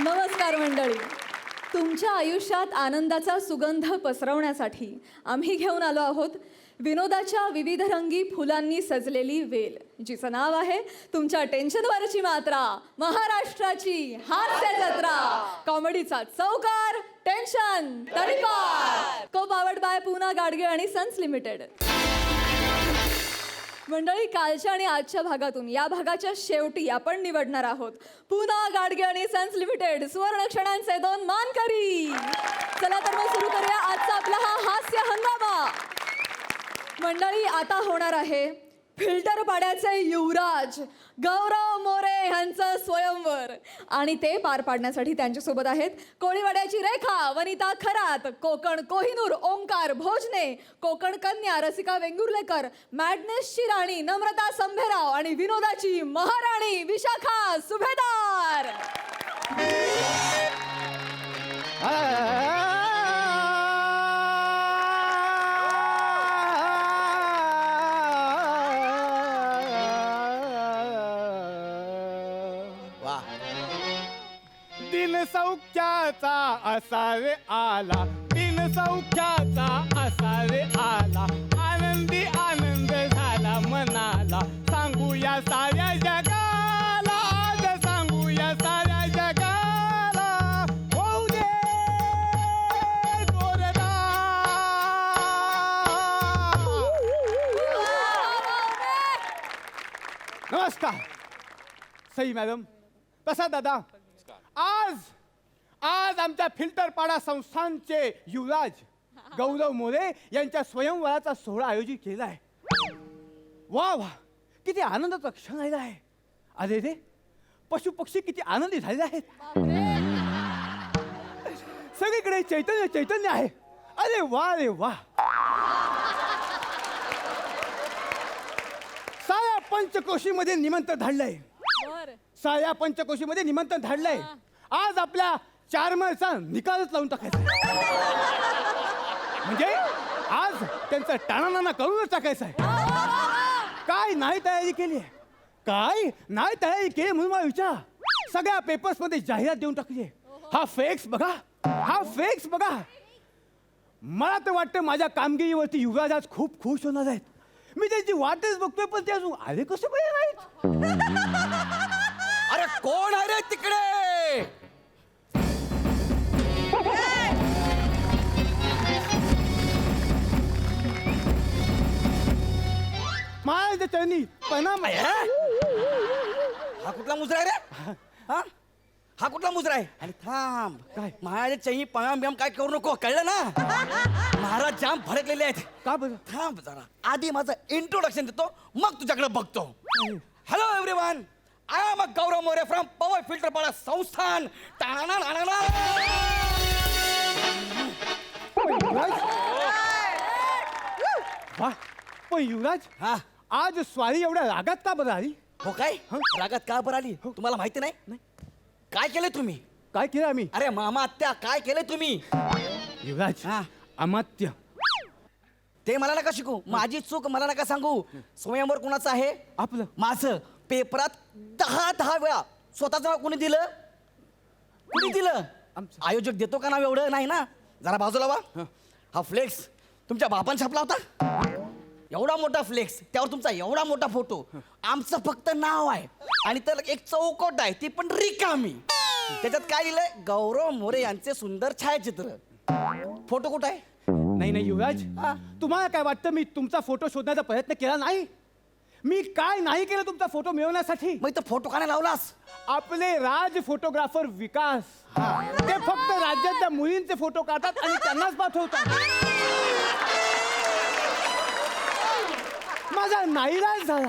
नमस्कार मंडळी. तुमच्या आयुष्यात आनंदाचा सुगंध पसरवण्यासाठी आम्ही घेऊन आलो आहोत विनोदाच्या विविध रंगी फुलांनी सजलेली वेल, जिचं नाव आहे तुमच्या टेन्शनवरची मात्रा, महाराष्ट्राची हास्य जत्रा, कॉमेडीचा चौकार, टेन्शन तडीपार, को पावर्ड बाय पूना गाडगे आणि सन्स लिमिटेड. मंडळी, कालच्या आणि आजच्या भागातून या भागाच्या शेवटी आपण निवडणार आहोत पूना गाडगे आणि सन्स लिमिटेड सुवर्ण क्षणांचे 2 मानकरी. चला तर मग सुरू करूया आजचा आपला हा हास्य हंगामा. मंडळी, आता होणार आहे फिल्टर पाड्याचे युवराज गौरव मोरे यांचं स्वयंवर, आणि ते पार पाडण्यासाठी त्यांच्यासोबत आहेत कोळीवाड्याची रेखा वनिता खरात, कोकण कोहिनूर ओंकार भोजने, कोकण कन्या रसिका वेंगुर्लेकर, मॅडनेसची राणी नम्रता संभेराव आणि विनोदाची महाराणी विशाखा सुभेदार. दिन सौख्याचा असावे आला, दिन सौख्याचा असावे आला, आनंदी आनंद झाला मनाला, सांगूया साऱ्या जगाला, आज सांगूया साऱ्या जगाला, होऊ दे जोरदार. नमस्कार सई मॅडम, प्रसाद दादा. आज आमच्या फिल्टरपाडा संस्थानचे युवराज गौरव मोरे यांच्या स्वयंवराचा सोहळा आयोजित केला आहे. वा वा, किती आनंदाचा क्षण आलेला आहे. अरे रे, पशु पक्षी किती आनंदी झालेले आहेत. सगळीकडे चैतन्य चैतन्य आहे. अरे वा रे वा. साऱ्या पंचकोशीमध्ये निमंत्रण धाडलंय. साऱ्या पंचकोशीमध्ये निमंत्रण धाडलंय. आज आपल्या चारमळचा निकालच लावून टाकायचा, म्हणजे आज त्यांचं टाणानाना करूनच टाकायचं आहे. काय नाही तयारी केली आहे, काय नाही तयारी केली म्हणून मला विचार. सगळ्या पेपर्स मध्ये जाहिरात देऊन टाकली आहे. हा फेक्स बघा, हा फेक्स बघा. मला तर वाटतं माझ्या कामगिरीवरती युवराज आज खूप खुश होणार आहेत. मी त्यांची वाटच बघतोय, पण ते अजून आले कसे पाहिजे नाहीत. अरे कोण आहे रे तिकडे? माझ्या चरणी प्रणाम. हा कुठला मुजरा आहे रे? हा कुठला मुजरा आहे? आणि थांब, काय? महाराज चही पणाम बियाम काय करू नको, कळलं ना? महाराज जाम भडकलेले आहेत. का बरं? थांब जरा, आधी माझं इंट्रोडक्शन देतो, मग तुझ्याकडे बघतो. Hello everyone, I am Gaurav More from Powai Filterpada Sansthan. वा, पण युवराज, हा आज स्वारी एवढ्या रागात का बरं आली? हो काय? रागात का बरं आली तुम्हाला माहिती नाही? काय केलंय तुम्ही? काय केलं आम्ही? अरे मामा आत्या, काय केलंय तुम्ही? युवराज, हा. अमात्य. ते मला नका शिकू, माझी चूक मला नका सांगू. स्वयंवर कुणाचं आहे? आपलं. माझं. पेपरात 10 वेळा स्वतःचं नाव कोणी दिलं? कुणी दिलं? आमचं. आयोजक देतो का नाव एवढं? नाही ना. जरा बाजूला वा. हा फ्लेक्स तुमच्या बापान छापला होता? एवढा मोठा फ्लेक्स, त्यावर तुमचा एवढा मोठा फोटो. आमचं फक्त नाव आहे, आणि त्याला एक चौकट आहे, ती पण रिकामी. त्याच्यात काय लिहिलंय? गौरव मोरे यांचे सुंदर छायाचित्र. फोटो कुठं आहे? नाही नाही युवराज, तुम्हाला काय वाटतं मी तुमचा फोटो शोधण्याचा प्रयत्न केला नाही? मी काय नाही केलं तुमचा फोटो मिळवण्यासाठी? मग इथं फोटो का नाही लावलास? आपले राज फोटोग्राफर विकास, ते फक्त राज्यातल्या मुलींचे फोटो काढतात आणि त्यांनाच पाठवतात. माझा नाईलाज झाला.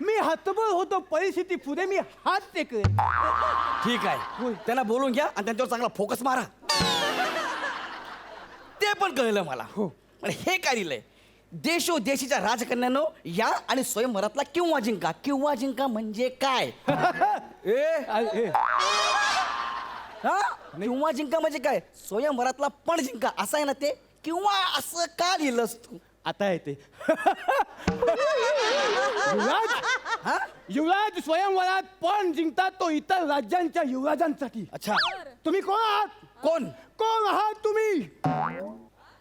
मी हतबल होतो, परिस्थिती पुढे मी हात टेकले. ठीक आहे, त्यांना बोलून घ्या आणि त्यांच्यावर चांगला फोकस मारा. ते पण कळलं मला. हो. पण हे काय लिहिलंय? देशोदेशीच्या राजकन्यानो या आणि स्वयंवरातला किंवा जिंका. किंवा जिंका म्हणजे काय? किंवा जिंका म्हणजे काय? स्वयंवरातला पण जिंका असं आहे ना ते? किंवा असं का लिहिलंस तू? आता येते. युवराज, हा युवराज स्वयंवरात पण जिंकतात तो इतर राज्यांच्या युवराजांसाठी. अच्छा तुम्ही कोण आहात? कोण कोण आहात तुम्ही?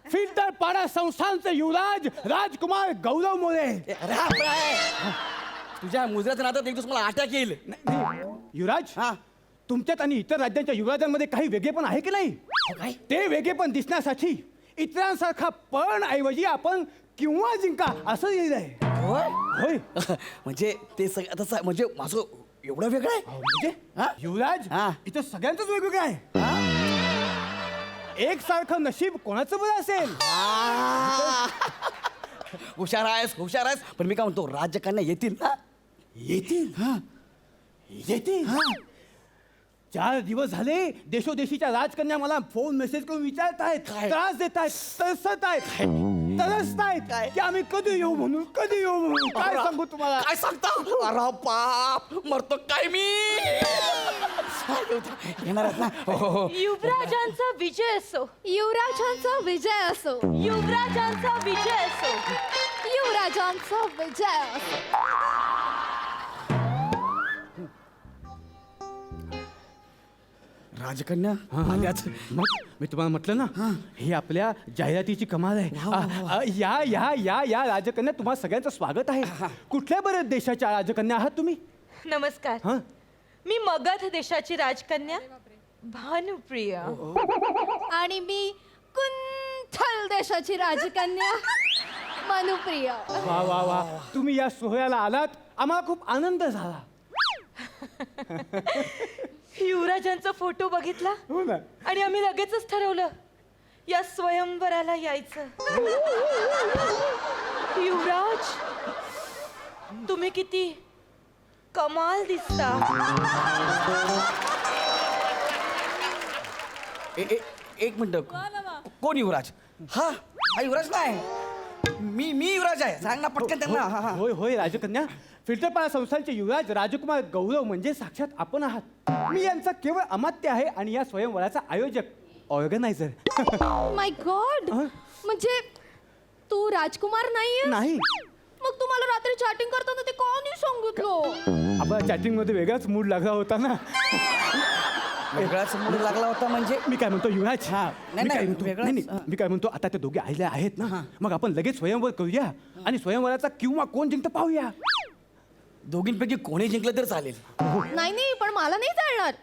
फिल्टर पाडा संस्थानचे युवराज राजकुमार गौरव मोरे. अरे हा आपला आहे. तुझ्या मुजऱ्याच्या नादात एक दिवस मला अटॅक येईल. नाही, युवराज हा तुमच्यात आणि इतर राज्यांच्या युवराजांमध्ये काही वेगळेपण आहे की नाही? काय ते वेगळेपण दिसण्यासाठी इतरांसारखा पण ऐवजी आपण किंवा जिंका असं लिहिलं आहे. होय होय म्हणजे ते सगळं तसं म्हणजे माझं एवढं वेगळं आहे म्हणजे हा? युवराज हा. इथं सगळ्यांचंच वेगवेगळं आहे. एकसारखं नशीब कोणाचं बरं असेल? हुशार आहेस पण मी काय म्हणतो राज्यकन्या येतील ना? येतील येतील 4 दिवस झाले देशोदेशीच्या राजकन्या मला फोन मेसेज करून विचारत आहेत, काय? त्रास देत आहेत, तरसत आहेत, तरसत आहेत काय? की आम्ही कधी येऊ म्हणून, कधी येऊ म्हणून. काय सांगू तुम्हाला? काय सांगता अरे बाप मरतो काय मी येणार आहेत ना हो, हो, हो. युवराजांचा विजय असो युवराजांचा विजय असो. युवराजांचा विजय असो युवराजांचा विजय असो. राजकन्या आल्याच मग मी तुम्हाला म्हटलं ना ही आपल्या जाहिरातीची कमाल आहे. या या या या राजकन्या तुम्हा सगळ्यांचं स्वागत आहे. कुठल्या बऱ्याच देशाच्या राजकन्या आहात तुम्ही? नमस्कार हा मी मगध देशाची राजकन्या भानुप्रिया आणि मी कुंथल देशाची राजकन्या मनुप्रिया. वा वा वा तुम्ही या सोहळ्याला आलात आम्हाला खूप आनंद झाला. युवराजांचा फोटो बघितला हो ना. आणि आम्ही लगेचच ठरवलं या स्वयंवराला यायचं. युवराज तुम्ही किती कमाल दिसता. एक मिनिट कोण युवराज? हा हा युवराज नाही मी युवराज आहे. सांग ना पटकन त्यांना. हा, हा. होय होय राजकन्या फिल्टरपाडा संस्थानचे युवराज राजकुमार गौरव म्हणजे साक्षात आपण आहात. मी यांचा केवळ अमात्य आहे आणि या स्वयंवराचा आयोजक ऑर्गनायझर. माय गॉड हं? म्हणजे तू राजकुमार नाहीये? नाही मग तुम्हाला रात्री चॅटिंग करताना ते का नाही सांगितलं? आपला चॅटिंग मध्ये वेगळाच मूड लागला होता ना. वेगळाच मूड लागला होता म्हणजे मी काय म्हणतो युवराज नाही, मी काय म्हणतो वेगळाच, नाही, नाही, मी काय म्हणतो आता ते दोघे आलेले आहेत ना मग आपण लगेच स्वयंवर करूया आणि स्वयंवराचा किंवा कोण जिंकतं पाहूया. दोघींपैकी कोणी जिंकलं तर चालेल. नाही नाही पण मला नाही चालणार.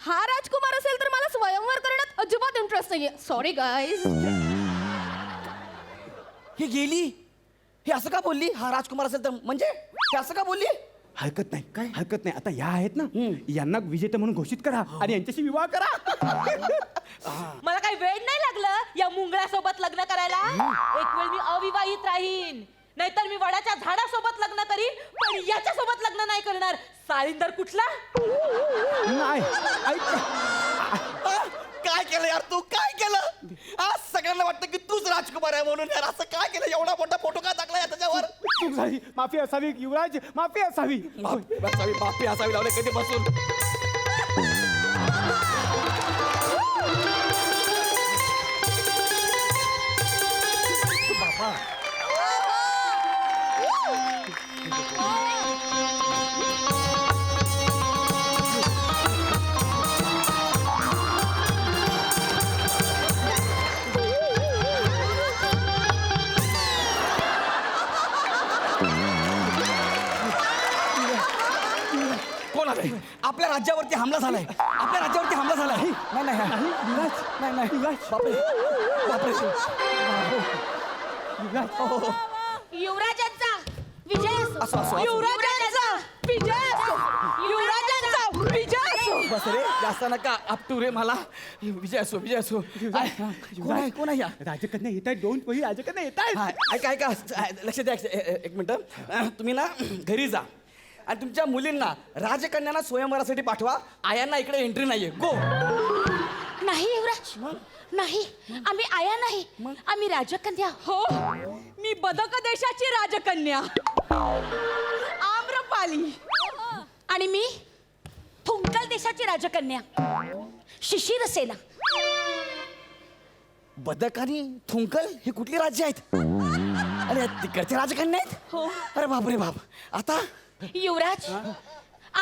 हा राजकुमार असेल तर मला स्वयंवर करण्यात अजिबात इंटरेस्ट नाहीये. Sorry guys. ही गेली हे असं का बोलली? हा राजकुमार असेल तर म्हणजे हे असं का बोलली? हरकत नाही काय हरकत नाही. आता या आहेत ना यांना विजेते म्हणून घोषित करा आणि यांच्याशी विवाह करा. मला काही वेळ नाही लागलं या मुंगळ्यासोबत लग्न करायला. एक वेळ मी अविवाहित राहीन नाहीतर मी वडाच्या झाडासोबत लग्न करीन पण याच्यासोबत लग्न नाही करणार. साळींदर कुठला? नाही ऐक काय केलं यार तू? काय केलं? आज सगळ्यांना वाटतं की तूच राजकुमार आहे म्हणून यार असं काय केलं? एवढा मोठा फोटो का टाकला या त्याच्यावर? चूक झाली माफी असावी युवराज माफी असावी. बापी असावी लावले कधी बसून. कोण आलंय? आपल्या राज्यावरती हमला झालाय. आपल्या राज्यावरती हमला झालाय. नाही नाही नाही युवराज नाही नाही युवराज बापरे बापरे युवराज युवराजांचा विजय असो, असो. असो. युवराजांचा विजय असो. युवराजांचा विजय असो. बस रे जास्त नका आपटू रे मला. विजय असो विजय असो. कोण आहे या? राजकन्या येत आहेत. दोन पहिली राजकन्या येत आहेत. हा, ऐका ऐका लक्ष द्या एक मिनिट. तुम्ही ना घरी जा आणि तुमच्या मुलींना राजकन्यांना स्वयंवरासाठी पाठवा. आयांना इकडे एंट्री नाहीये. गो. नाही युवराज नाही आम्ही आया नाही आम्ही राजकन्या. हो मी बदक देशाची राजकन्या आम्रपाली. आणि मी थुंकल देशाची राजकन्या शिशिरसेना. बदक आणि थुंकल ही कुठली राज्य आहेत? अरे तिकडचे राजकन्या आहेत. हो. अरे बाप रे बाप. आता युवराज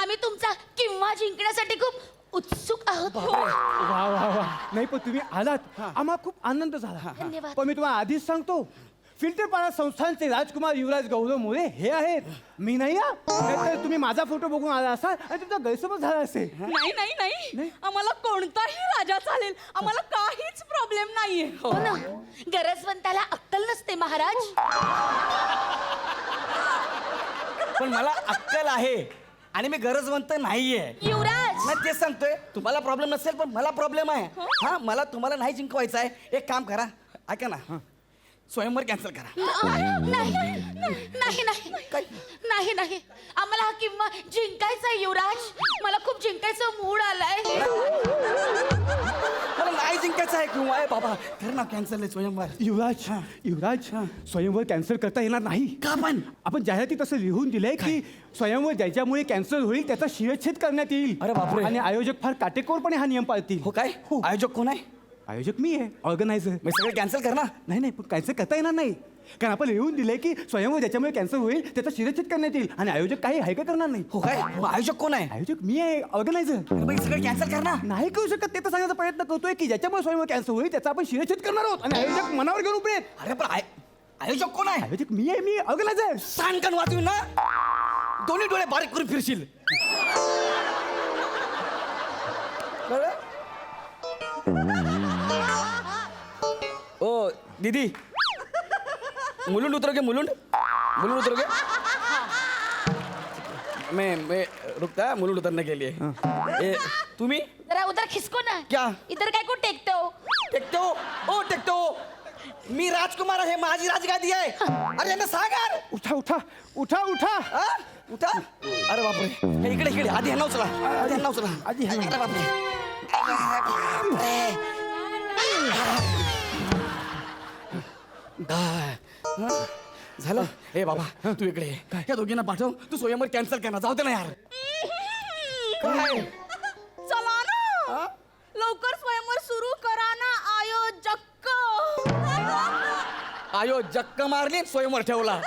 आम्ही तुमचा किंवा जिंकण्यासाठी खूप उत्सुक आहोत. वा वा वा नाही पण तुम्ही आलात आम्हाला खूप आनंद झाला धन्यवाद. पण मी तुम्हाला आधीच सांगतो फिल्टरपाडा संस्थानचे राजकुमार युवराज गौरव मोरे हे आहेत मी नाही तर तुम्ही माझा फोटो बघून आला असाल आणि तुमचा गैरसमज झाला असेल. नाही नाही नाही आम्हाला कोणताही राजा चालेल आम्हाला काहीच प्रॉब्लेम नाहीये. हो ना गरजवंताला अक्कल नसते महाराज. पण मला अक्कल आहे आणि मी गरजवंत नाहीये. युवराज नाही तेच सांगतोय तुम्हाला प्रॉब्लेम नसेल पण मला प्रॉब्लेम आहे. हा मला तुम्हाला नाही जिंकवायचं आहे. एक काम करा ऐका ना स्वयंवर कॅन्सल करा. नाही नाही नाही नाही नाही आम्हाला हा किंवा जिंकायचा आहे युवराज. मला खूप जिंकायचं मूड आलाय. मला नाही जिंकायचं आहे किंवा आहे बाबा कर ना कॅन्सल आहे स्वयंवर. युवराज युवराज स्वयंवर कॅन्सल करता येणार नाही. का पण आपण जाहिरातीत असं लिहून दिलंय की स्वयंवर ज्याच्यामुळे कॅन्सल होईल त्याचा शिरच्छेद करण्यात येईल. अरे बापरे. आणि आयोजक फार काटेकोरपणे हा नियम पाळतील. हो काय आयोजक कोण आहे? आयोजक मी आहे ऑर्गनायझर. मी सगळे कॅन्सल कर ना. नाही नाही पण कॅन्सल करता येणार नाही कारण आपण लिहून दिलंय की स्वयंवर ज्याच्यामुळे कॅन्सल होईल त्याचा शिरच्छेद करण्यात येईल आणि आयोजक काही हायका करणार नाही. हो काय मग आयोजक कोण आहे? आयोजक मी आहे ऑर्गनायझर. मी सगळे कॅन्सल कर ना. नाही करू शकत ते तर सांगण्याचा प्रयत्न करतोय की ज्याच्यामुळे स्वयंवर कॅन्सल होईल त्याचा आपण शिरच्छेद करणार आहोत आणि आयोजक मनावर घेऊन उभे आहेत. अरे पण आयोजक कोण आहे? आयोजक मी आहे मी ऑर्गनायझर. सांगण वाचून ना दोन्ही डोळे बारीक करून फिरशील. कळलं? ओ दीदी मुलुंड उतरोगे मुलुंड मुलुंड उतरोगे. मैं रुकता मुलुंड उतरने के लिए. ए, तुम्ही जरा उधर खिसको ना. क्या? इधर काय को टेकते हो? टेकतो मी राजकुमार आहे माझी राजगादी आहे. अरे यांना सांग यार. उठा उठा उठा उठा हा? उठा. अरे बापरे हे इकडे इकडे आधी ह्यांना उचला आधी ह्यांना उचला आधी ह्यांना. अरे बापरे हं? झालं ए बाबा तू इकडे ये. या दोघींना पाठव तू स्वयंवर कॅन्सल करणार जाऊ दे ना यार. काय चला ना हा? लवकर स्वयंवर सुरू करा ना आयोजक. आयो जक्क मारली स्वयंवर ठेवला.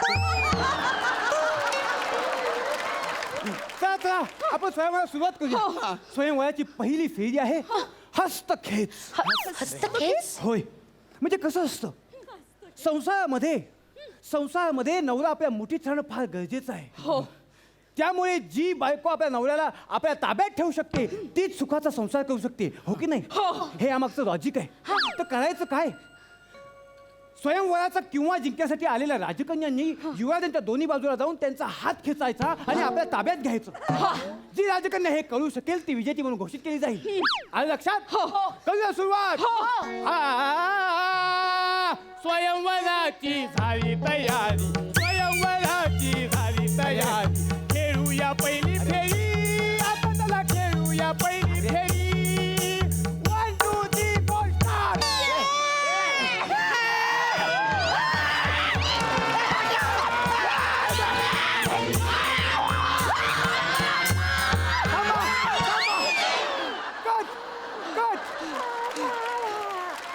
चला चला आपण स्वयंवराला सुरुवात करूया. स्वयंवराची पहिली फेरी आहे हस्तखेच. हस्तखेच. होय म्हणजे कसं असतं संसारामध्ये नवरा आपल्या मुठीत राहणं फार गरजेचं आहे. हो त्यामुळे जी बायको आपल्या नवऱ्याला आपल्या ताब्यात ठेवू शकते तीच सुखाचा संसार करू शकते हो की नाही. हे यामागचं लॉजिक आहे. तर करायचं काय स्वयंवराचा किंवा जिंकण्यासाठी आलेल्या राजकन्यांनी युवराजांच्या दोन्ही बाजूला जाऊन त्यांचा हात खेचायचा आणि आपल्या ताब्यात घ्यायचं. जी राजकन्या हे करू शकेल ती विजेती म्हणून घोषित केली जाईल. आलं लक्षात. करूया सुरुवात. स्वयंवराची झाली तयारी स्वयंवराची झाली तयारी खेळूया पहिली फेरी आपण त्याला खेळूया पहिली फेरी. 1 2 3 4 स्टार्ट.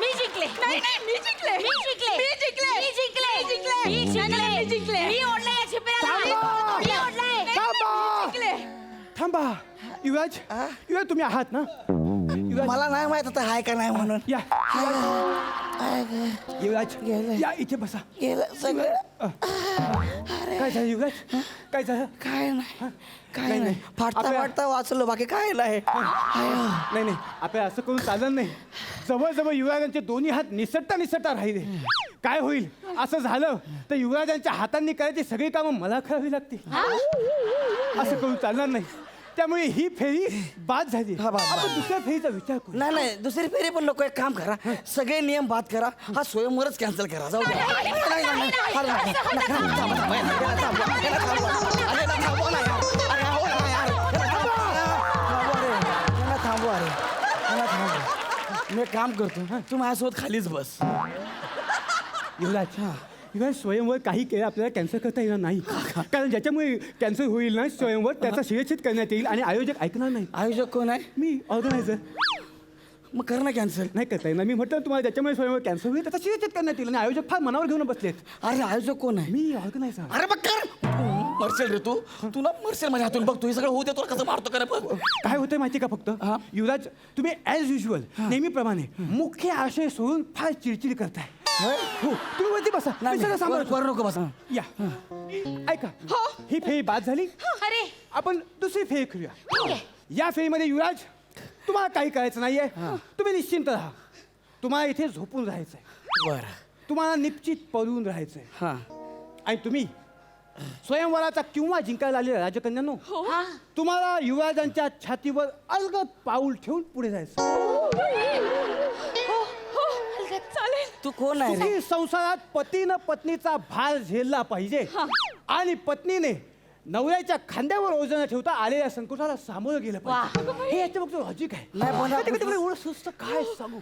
मी जिंकले. नाही नाही मी जिंकले मी जिंकले. मी जिंकले मी जिंकले. मी जिंकले मी जिंकले. नाही, नाही, मी जिंकले मी ओढलंय या झिपऱ्याला. थांबा. मी ओढलंय. नाही, मी जिंकले. थांबा युवराज युवराज तुम्ही आहात ना. युवराज मला नाही माहित आता हाय का नाही म्हणून. या युवराज या इथे बसा. गेलं सगळं. काय झालं युवराज काय झालं. काय नाही काय नाही, नाही नाही. फाटता आपल्या- फाटता वाचलो बाकी काय नाही. नाही नाही आपल्याला असं करून चालत नाही. जवळजवळ युवराजांचे दोन्ही हात निसटता राहिले. काय होईल असं झालं तर युवराजांच्या हातांनी करायची सगळी कामं मला करावी लागतील. असं करून चालणार नाही. त्यामुळे ही फेरी बाद झाली. हा, बाद. आपण दुसऱ्या फेरीचा विचार करू. नाही नाही दुसरी फेरी पण नको. एक काम करा सगळे नियम बाद करा हा स्वयंवरच कॅन्सल करा. जाऊ द्या. नाही, नाही, नाही, नाही. थांबा, थांबा, थांबा, याला थांबवा, याला थांबवा. अरे, याला थांबवा ना यार. अरे, हो ना यार. याला थांबवा रे. याला थांबवा रे. याला थांबवा. मी एक काम करतो तू माझ्यासोबत खालीच बस. युवराज युवराज स्वयंवर काही केलं आपल्याला कॅन्सल करता येणार नाही. कारण ज्याच्यामुळे कॅन्सल होईल ना स्वयंवर त्याचा शिरच्छेद करण्यात येईल आणि आयोजक ऐकणार नाही. आयोजक कोण आहे? मी ऑर्गनायझर. मग कर ना कॅन्सल. नाही करता येणार. मी म्हटलं तुम्हाला ज्याच्यामुळे स्वयंवर कॅन्सल होईल त्याचा शिरच्छेद करण्यात येईल आणि आयोजक फार मनावर घेऊन बसलेत. अरे आयोजक कोण आहे? मी ऑर्गनायझर. अरे मग कर मरसेल रे तू तुला मरसेल माझ्या हातून बघ तू हे सगळं होऊ दे तुला कसं मारतो का रे बघ काय होतंय माहिती का फक्त हा. युवराज तुम्ही ॲज युजल नेहमीप्रमाणे मुख्य आशय सोडून फार चिडचिड करताय हो तुम्ही वरती बसा मी सगळं सांभाळतो. वर नको बसा या ऐका ही फेरी बाद झाली अरे आपण दुसरी फेरी खेळूया ठीक आहे. या फेरीमध्ये युवराज तुम्हाला काही करायचं नाहीये तुम्ही निश्चिंत राहा तुम्हाला इथे झोपून राहायचंय बर तुम्हाला निश्चित पळून राहायचंय हा आणि तुम्ही स्वयंवराचा किंवा जिंकायला आलेल्या राजकन्यांनो हा. तुम्हाला युवराजांच्या छातीवर अलगद पाऊल ठेवून पुढे जायचं चालेल. तू कोण आहे रे सुखी संसारात पतीनं पत्नीचा भार झेलला पाहिजे आणि पत्नीने नवऱ्याच्या खांद्यावर ओझं न ठेवता आलेल्या संकटाला सामोरं गेलं पाहिजे हे याच्या फक्त लॉजिक आहे नाही, पण कधी कधी मला एवढं सुस्त काय सांगू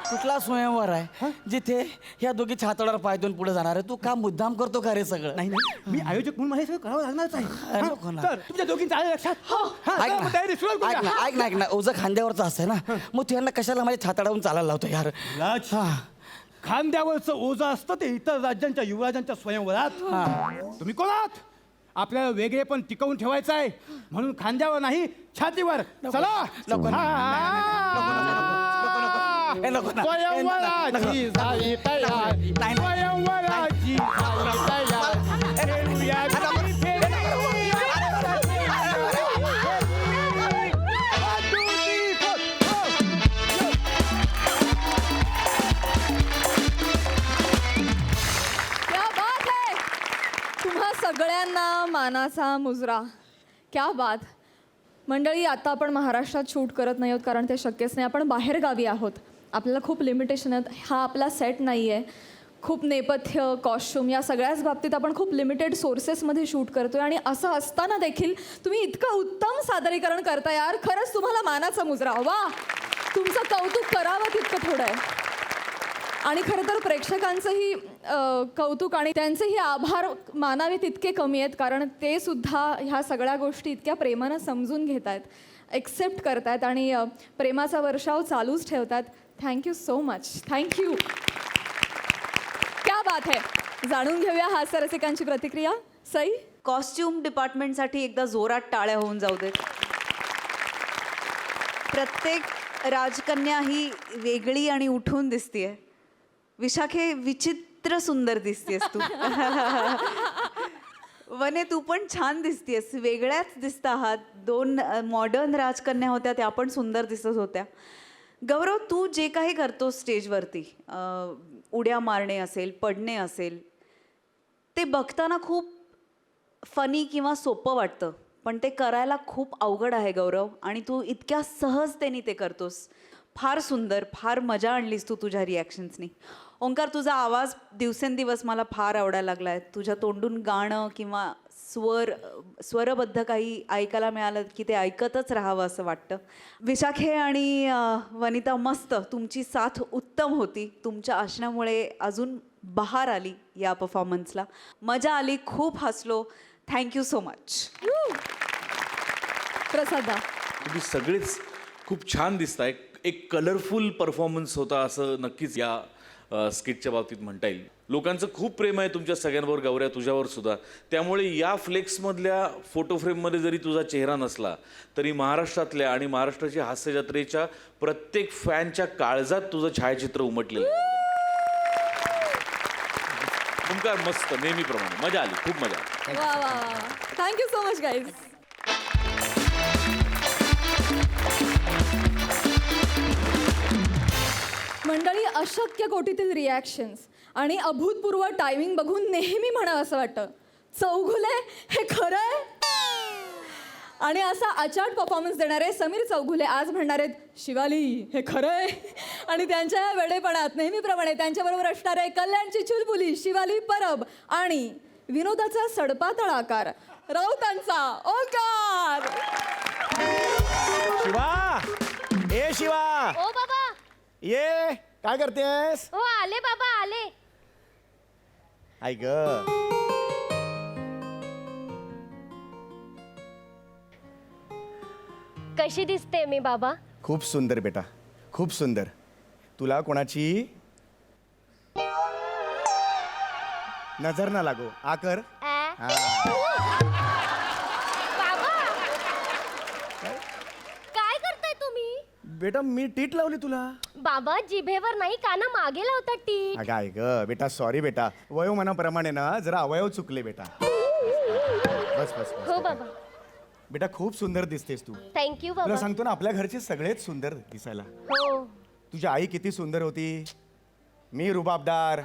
कुठला स्वयंवर आहे जिथे ह्या दोघी छातडावर पाय देऊन पुढे जाणार आहे तू का मुद्दाम करतो का रे सगळं नाही नाही मी आयोजक म्हणून मला हे सगळं करावं लागणारच आहे अरे नको हा, ना. तर तुमच्या दोघींचं आलं लक्षात हा, ऐक चला मग तयारी सुरुवात ना करूया. ऐक ना ओझं खांद्यावरचं असतं ना मग तू यांना कशाला माझ्या छाताडावरून चालायला लावतो यार राज, खांद्यावरचं ओझं असतं ते इतर राज्यांच्या युवराजांच्या स्वयंवरात तुम्ही कोण आहात आपल्याला वेगळे पण टिकवून ठेवायचं आहे म्हणून खांद्यावर नाही छातीवर चला नको, ए, नको ना. स्वयंवराची झाली तयार नाही. स्वयंवराची झाली तयार खेळूया घरी फेरी. क्या बात है तुम्हा सगळ्यांना मानाचा मुजरा क्या बात मंडळी आता आपण महाराष्ट्रात शूट करत नाही आहोत कारण ते शक्यच नाही आपण बाहेर गावी आहोत आपल्याला खूप लिमिटेशन आहेत हा आपला सेट नाही आहे खूप नेपथ्य कॉस्ट्युम या सगळ्याच बाबतीत आपण खूप लिमिटेड सोर्सेसमध्ये शूट करतोय आणि असं असताना देखील तुम्ही इतकं उत्तम सादरीकरण करता यार खरंच तुम्हाला मानाचा मुजरा वा तुमचं कौतुक करावं तितकं थोडं आहे आणि खरं तर प्रेक्षकांचंही कौतुक आणि त्यांचेही आभार मानावे तितके कमी आहेत कारण ते सुद्धा ह्या सगळ्या गोष्टी इतक्या प्रेमानं समजून घेत आहेत एक्सेप्ट करत आहेत आणि प्रेमाचा वर्षाव चालूच ठेवतात थँक्यू सो मच थँक्यू क्या बात है जाणून घेऊया हास्यरसिकांची प्रतिक्रिया सई कॉस्ट्युम डिपार्टमेंटसाठी एकदा जोरात टाळ्या होऊन जाऊ देत प्रत्येक राजकन्या ही वेगळी आणि उठून दिसतीये विशाखे विचित्र सुंदर दिसतेस तू वने तू पण छान दिसतेस वेगळ्याच दिसत आहात दोन मॉडर्न राजकन्या होत्या त्या पण सुंदर दिसत होत्या गौरव तू जे काही करतोस स्टेजवरती उड्या मारणे असेल पडणे असेल ते बघताना खूप फनी किंवा सोपं वाटतं पण ते करायला खूप अवघड आहे गौरव आणि तू इतक्या सहजतेने ते करतोस फार सुंदर फार मजा आणलीस तू तुझ्या रिॲक्शन्सनी ओंकार तुझा आवाज दिवसेंदिवस मला फार आवडायला लागला आहे तुझ्या तोंडून गाणं किंवा स्वरबद्ध काही ऐकायला मिळालं की ते ऐकतच राहावं असं वाटतं विशाखे आणि वनिता मस्त तुमची साथ उत्तम होती तुमच्या असण्यामुळे अजून बहार आली या परफॉर्मन्सला मजा आली खूप हसलो थँक्यू सो मच प्रसादा तुम्ही सगळेच खूप छान दिसताय एक कलरफुल परफॉर्मन्स होता असं नक्कीच या स्किटच्या बाबतीत म्हणता येईल लोकांचं खूप प्रेम आहे तुमच्या सगळ्यांवर गौऱ्या तुझ्यावर सुद्धा त्यामुळे या फ्लेक्समधल्या फोटो फ्रेममध्ये जरी तुझा चेहरा नसला तरी महाराष्ट्रातल्या आणि महाराष्ट्राच्या हास्य जत्रेच्या प्रत्येक फॅनच्या काळजात तुझं छायाचित्र उमटलेलं तुमका मस्त नेहमीप्रमाणे मजा आली खूप मजा आली वा वा वा थँक्यू सो मच गाईज मंडळी अशक्य कोटीतील रिॲक्शन्स आणि अभूतपूर्व टायमिंग बघून नेहमी म्हणावं असं वाटतं चौघुले हे खरं आहे आणि असा अचाट परफॉर्मन्स देणारे समीर चौघुले आज म्हणणार आहेत शिवाली हे खरं आहे आणि त्यांच्या या वेडेपणात नेहमीप्रमाणे त्यांच्याबरोबर असणारे कल्याणची चुलबुली शिवाली परब आणि विनोदाचा सडपातळ आकार राऊतांचा ओंकार शिवा ए शिवा ओ बाबा ये काय करतेस ओ आले बाबा आले आई ग कशी दिसते मी बाबा खूप सुंदर बेटा खूप सुंदर तुला कोणाची नजर ना लागो आकर आ बाबा काय करताय तुम्ही? बेटा मी टीट लावली तुला. बाबा जिभेवर नाही काना मागे लावतात टीट. अगं ऐक बेटा, सॉरी बेटा, वयोमानाप्रमाणे ना जरा अवयव चुकले बेटा. बस बस बस हो बेटा. बाबा. बेटा खूप सुंदर दिसतेस तू. थँक्यू तुला बाबा. सांगतो ना, आपल्या घरचे सगळेच सुंदर दिसायला. हो. तुझी आई किती सुंदर होती, मी रुबाबदार.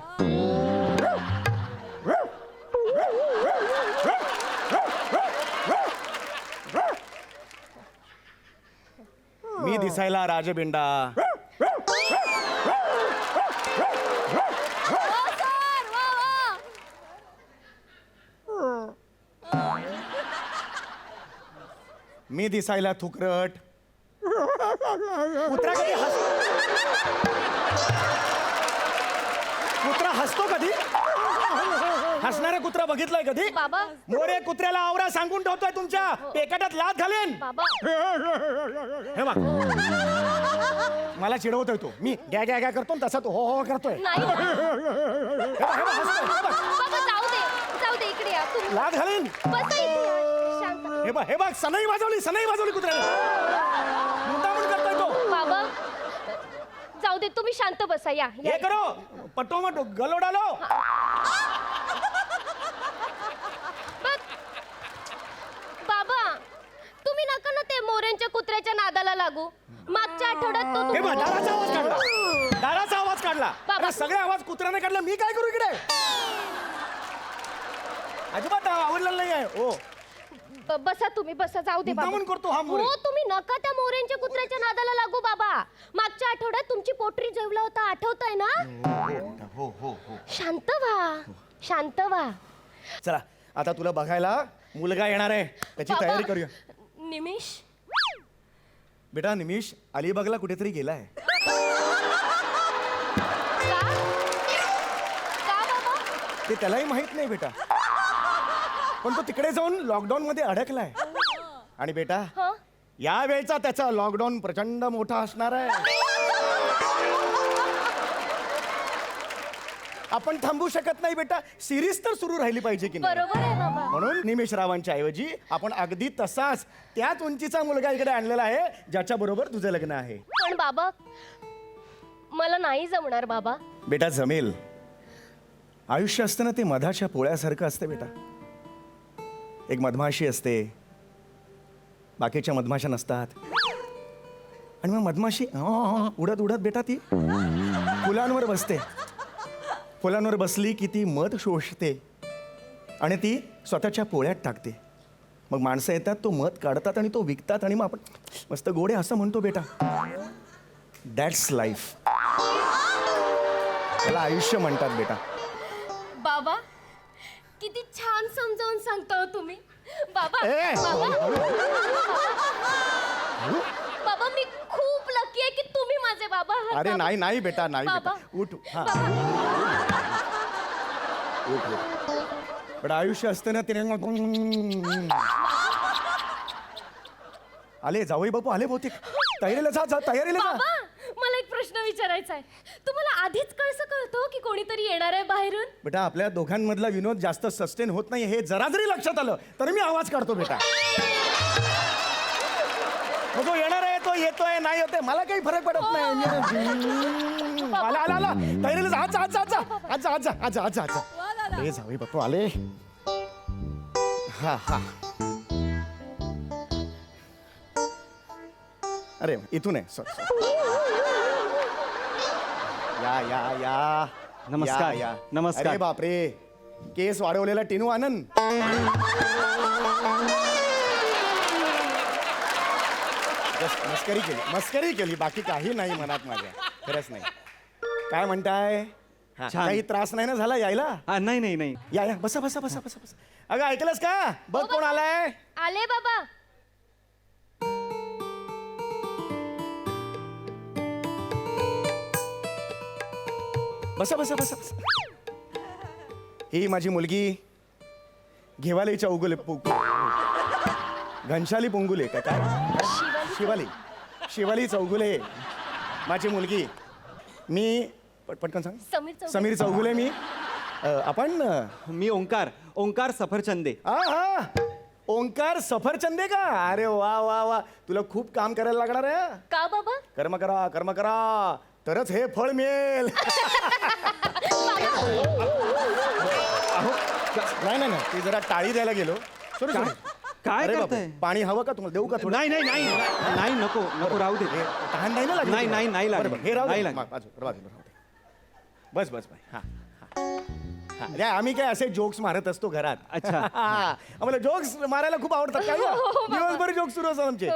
मी दिसायला राजबिंडा. मी दिसायला थुकरट. कुत्रा हसतो कधी? हसणारा कुत्रा बघितलाय कधी? बाबा. मोरे कुत्र्याला आवरा सांगून ठेवतोय, तुमच्या पेकाटात लात घालेन. बाबा हे बघ, मला चिडवतोय तो. मी गॅ गॅ गॅ करतो तसा तो हो हो करतोय. नाही हे बघ, हे बघ, हसतोय, हे बघ. बाबा जाऊ दे इकडे या तुम्ही. लात घालेन. बसा इथे शांत. हे बघ सनई वाजवली कुत्र्याने. मुद्दामून करतोय तो. बाबा जाऊ दे तुम्ही शांत बसा या. हे करो पटो मटो गलो डालो. बाबा तुम्ही नका ना ते मोऱ्यांच्या कुत्र्याच्या नादाला लागू. मागच्या आठवड्यात तो हे बघ, दाराचा आवाज काढला. दाराचा आवाज काढला. बाबा. अरे, सगळे आवाज कुत्र्याने काढला, मी काय करू इकडे? अजिबात आवडलेलं नाही आहे. ओ बसा तुम्ही बसा. जाऊ दे बाबा. मुद्दामून करतो हा मोरे. हो तुम्ही नका त्या मोऱ्यांच्या कुत्र्याच्या नादाला लागू बाबा. मागच्या आठवड्यात तुमची पोटरी जेवला होता आठवतंय ना? हो हो हो. शांत व्हा शांत व्हा. चला आता तुला बघायला मुलगा येणार आहे, त्याची बाबा, तयारी करूया. निमिष बेटा निमिष अलिबागला कुठेतरी गेलाय. का बाबा? ते त्यालाही माहित नाही बेटा, पण तो तिकडे जाऊन लॉकडाऊन मध्ये अडकलाय. आणि बेटा हं? या वेळचा त्याचा लॉकडाऊन प्रचंड मोठा असणार आहे. आपण थांबू शकत नाही बेटा, सिरीज तर सुरू राहिली पाहिजे की नाही. बरोबर आहे बाबा. म्हणून निमेश रावांच्या ऐवजी आपण अगदी तसाच त्याच उंचीचा मुलगा इकडे आणलेला आहे, ज्याच्या बरोबर तुझं लग्न आहे. पण बाबा मला नाही जमणार बाबा. बेटा जमेल. आयुष्य असतं ना ते मधाच्या पोळ्यासारखं असतं बेटा. एक मधमाशी असते, बाकीच्या मधमाशा नसतात. आणि मग मधमाशी उडत उडत बेटा ती फुलांवर बसते. फुलांवर बसली की ती मध शोषते आणि ती स्वतःच्या पोळ्यात टाकते. मग माणसं येतात, तो मध काढतात आणि तो विकतात आणि मग आपण मस्त गोडे असं म्हणतो बेटा. That's life. त्याला आयुष्य म्हणतात बेटा. बाबा किती छान समजावून सांगता हो तुम्ही. बाबा ए, बाबा बाबा मी खूप लकी आहे की तुम्ही माझे बाबा आहात. अरे बाबा. नाही नाही बेटा, नाही बेटा. बाबा. उठ हा बाबा. उठ उठ. पण आयुष्य असतं ना तिने आले जावई बापू आले बहुतेक. तयारीला जा जा तयारीला जा. बाबा मला एक प्रश्न विचारायचा आहे. तुम्हाला आधीच कसं कळतं की कोणीतरी येणार आहे बाहेरून? बेटा आपल्या दोघांमधला विनोद जास्त सस्टेन होत नाही हे जरा जरी लक्षात आलं तर मी आवाज काढतो बेटा. मग जो येणार आहे तो येतोय नाही होतोय मला काही फरक पडत नाही. आला आला आला तयारीला जा. आज आज आज आज आज आज आज आज अरे जावई बापू आले. हा हा अरे इथून आहे. सॉरी या या या नमस्कार. या, या. नमस्कार. अरे बापरे केस वाढवलेला टिनू आनंद. Just मस्करी केली बाकी काही नाही मनात माझ्या. खरंच नाही. काय म्हणताय? हा, छान. काही त्रास नाही ना झाला यायला? नाही नाही नाही. या या बसा बसा बसा बसा बसा. अगं ऐकलंस का? बघ कोण आलाय. आले बाबा. बसा बसा बसा बसा. ही माझी मुलगी घेवाली चौगुले घनशाली पुंगुले का काय शिवाली चौगुले माझी मुलगी. मी पटकन सांग. समीर चौगुले. समीर चौगुले मी. आपण मी ओंकार ओंकार सफरचंदे. हा ओंकार सफरचंदे का? अरे वा वा वा, तुला खूप काम करायला लागणार आहे. का बाबा? कर्म करा तरच हे फळ मिळेल. नाही ती जरा टाळी द्यायला गेलो. सॉरी काय अरे बापरे, करताय? पाणी हवं का तुम्हाला? देऊ का थोडं? नाही नको राहू दे. तहान नाही ना लागली? नाही लागली. बरं, हे राहू नाही दे. लागली. राहू दे. बस बाय. हा अरे आम्ही काय असे जोक्स मारत असतो घरात. अच्छा. आम्हाला जोक्स मारायला खूप आवडतात. काय दिवसभर जोक्स सुरू असतात आमचे.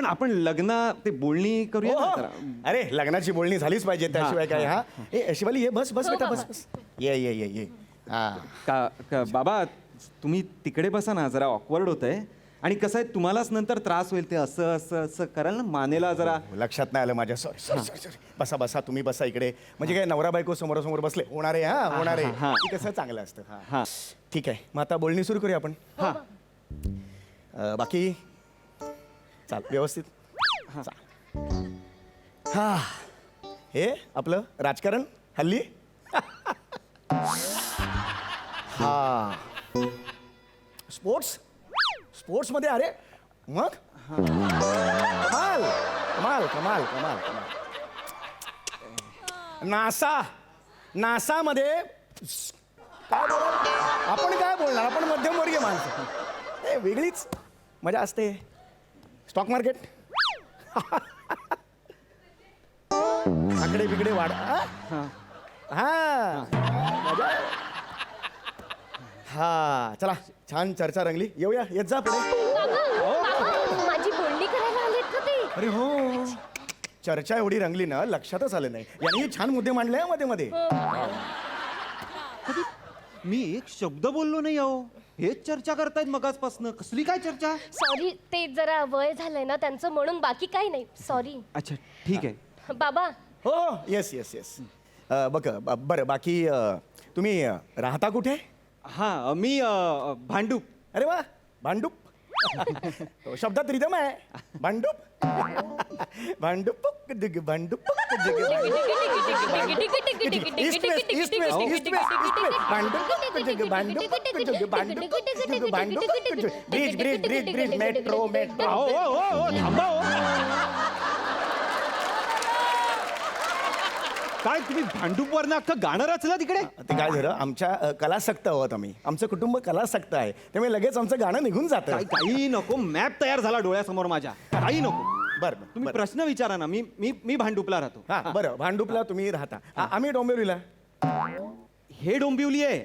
आपण लग्न ते बोलणी करूया ना हो. जरा. अरे लग्नाची बोलणी झालीच पाहिजे त्याशिवाय काय. हा ए शिवाली ये बस बेटा बस. ये हा का बाबा तुम्ही तिकडे बसा ना, जरा ऑकवर्ड होतंय. आणि कसं आहे, तुम्हालाच नंतर त्रास होईल ते असं कराल ना, मानेला जरा. लक्षात नाही आलं माझ्या. सॉरी. बसा तुम्ही बसा इकडे. म्हणजे काय नवरा बायको समोरासमोर बसले. होणारे की कसं चांगलं असतं. हा ठीक आहे, मग आता बोलणी सुरू करूया आपण. हा बाकी चाल व्यवस्थित. चाल. हा हे आपलं राजकारण हल्ली. हा स्पोर्ट्स मध्ये. अरे मग कमाल. नासा मध्ये काय बोलणार आपण? काय बोलणार आपण? मध्यमवर्गीय माणसं. वेगळीच मजा असते. स्टॉक मार्केट आकडे बिकडे वाढ. मजा. हा चला, छान चर्चा रंगली. येत जा पुढे. माझी बोलणी करायला आलीत का ते? अरे हो, चर्चा एवढी रंगली ना, लक्षातच आलं नाही. यांनी छान मुद्दे मांडले मध्ये. मी एक शब्द बोललो नाही अहो. हेच चर्चा करतायत मगाचपासनं. कसली काय चर्चा? सॉरी, ते जरा वय झालंय ना त्यांचं, म्हणून बाकी काही नाही. सॉरी. अच्छा ठीक आहे. बाबा. हो येस. बरं बाकी तुम्ही राहता कुठे? हा मी भांडूप. अरे वा, भांडूप. शब्दात रिदम आहे. भांडूप. Bridge metro. थांबा. काय तुम्ही भांडूपवरनं अख्खं गाणं रचलं तिकडे? ते काय झालं, आमच्या कलासक्त आहोत आम्ही. आमचं कुटुंब कलासक्त आहे, त्यामुळे लगेच आमचं गाणं निघून जातं. काही नको. मॅप तयार झाला डोळ्यासमोर माझ्या. काही नको. बरं तुम्ही प्रश्न विचारा ना. मी भांडूपला राहतो. हा बरं, भांडूपला तुम्ही राहता. आम्ही डोंबिवलीला. हे डोंबिवली आहे.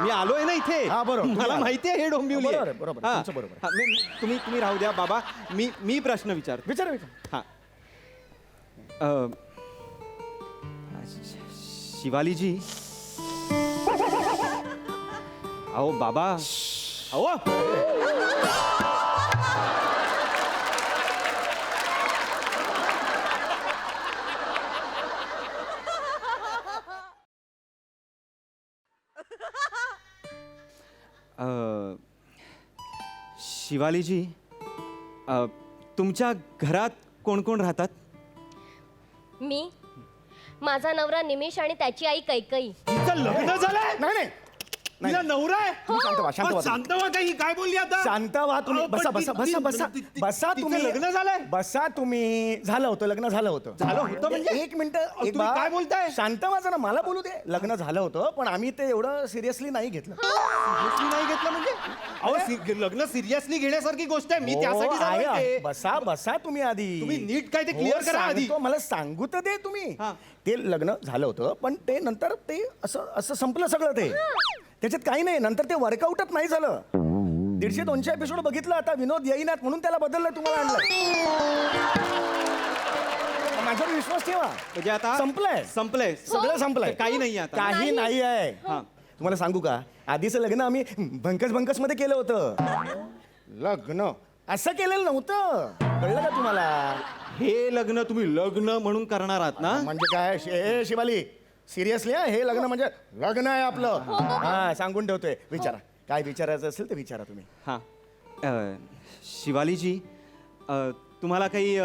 मी आलोय ना इथे. हा, बरोबर. मला माहिती आहे हे डोंबिवली आहे. बरोबर. हा. तुमचं बरोबर. हा, तुम्ही राहू द्या बाबा. मी प्रश्न विचारतो. विचार. हा शिवालीजी. अहो बाबा. अहो शिवालीजी, तुमच्या घरात कोण कोण राहतात? मी, माझा नवरा निमिष आणि त्याची आई कैकई. तिचं लग्न झालंय? नाही तिला नवरा आहे? तुम्ही शांत व्हा, शांत व्हा. शांत व्हा. काही काय बोलली आता? शांत व्हा तुम्ही. अहो, पण बसा तिचं तुम्ही. लग्न झालंय? बसा तुम्ही. झालं होतं, लग्न झालं होतं. झालं होतं म्हणजे? एक मिनिट. तुम्ही काय बोलताय? शांत व्हा जरा, मला बोलू दे. लग्न झालं होतं, पण आम्ही ते एवढं सिरियसली नाही घेतलं. सिरियसली नाही घेतलं म्हणजे? अहो लग्न सिरियसली घेण्यासारखी गोष्ट आहे. मी त्यासाठी हो, जाणार आहे. आहे. बसा तुम्ही आधी. तुम्ही नीट काय ते हो, क्लिअर करा आधी. सांगतो, मला सांगू तर दे तुम्ही. हा. ते लग्न झालं होतं, पण ते नंतर ते असं संपलं सगळं. ते त्याच्यात काही नाही. नंतर ते वर्कआउटच नाही झालं. 150-200 एपिसोड बघितलं. आता विनोद येईनात म्हणून त्याला बदललं, तुम्हाला आणलं. माझ्यावर विश्वास ठेवा. म्हणजे आता संपलंय. सगळं संपलंय. काही नाही आता. काही नाही आहे. हा. तुम्हाला सांगू का, आधीचं लग्न आम्ही भंकस मध्ये केलं होतं. लग्न असं केलेलं नव्हतं. कळलं का तुम्हाला? हे लग्न तुम्ही लग्न म्हणून करणार आहात ना? म्हणजे काय शिवाली, सिरियसली हे लग्न म्हणजे लग्न आहे आपलं. हा, सांगून ठेवतोय. विचारा, काय विचारायचं असेल ते विचारा तुम्ही. हा. शिवालीजी, तुम्हाला काही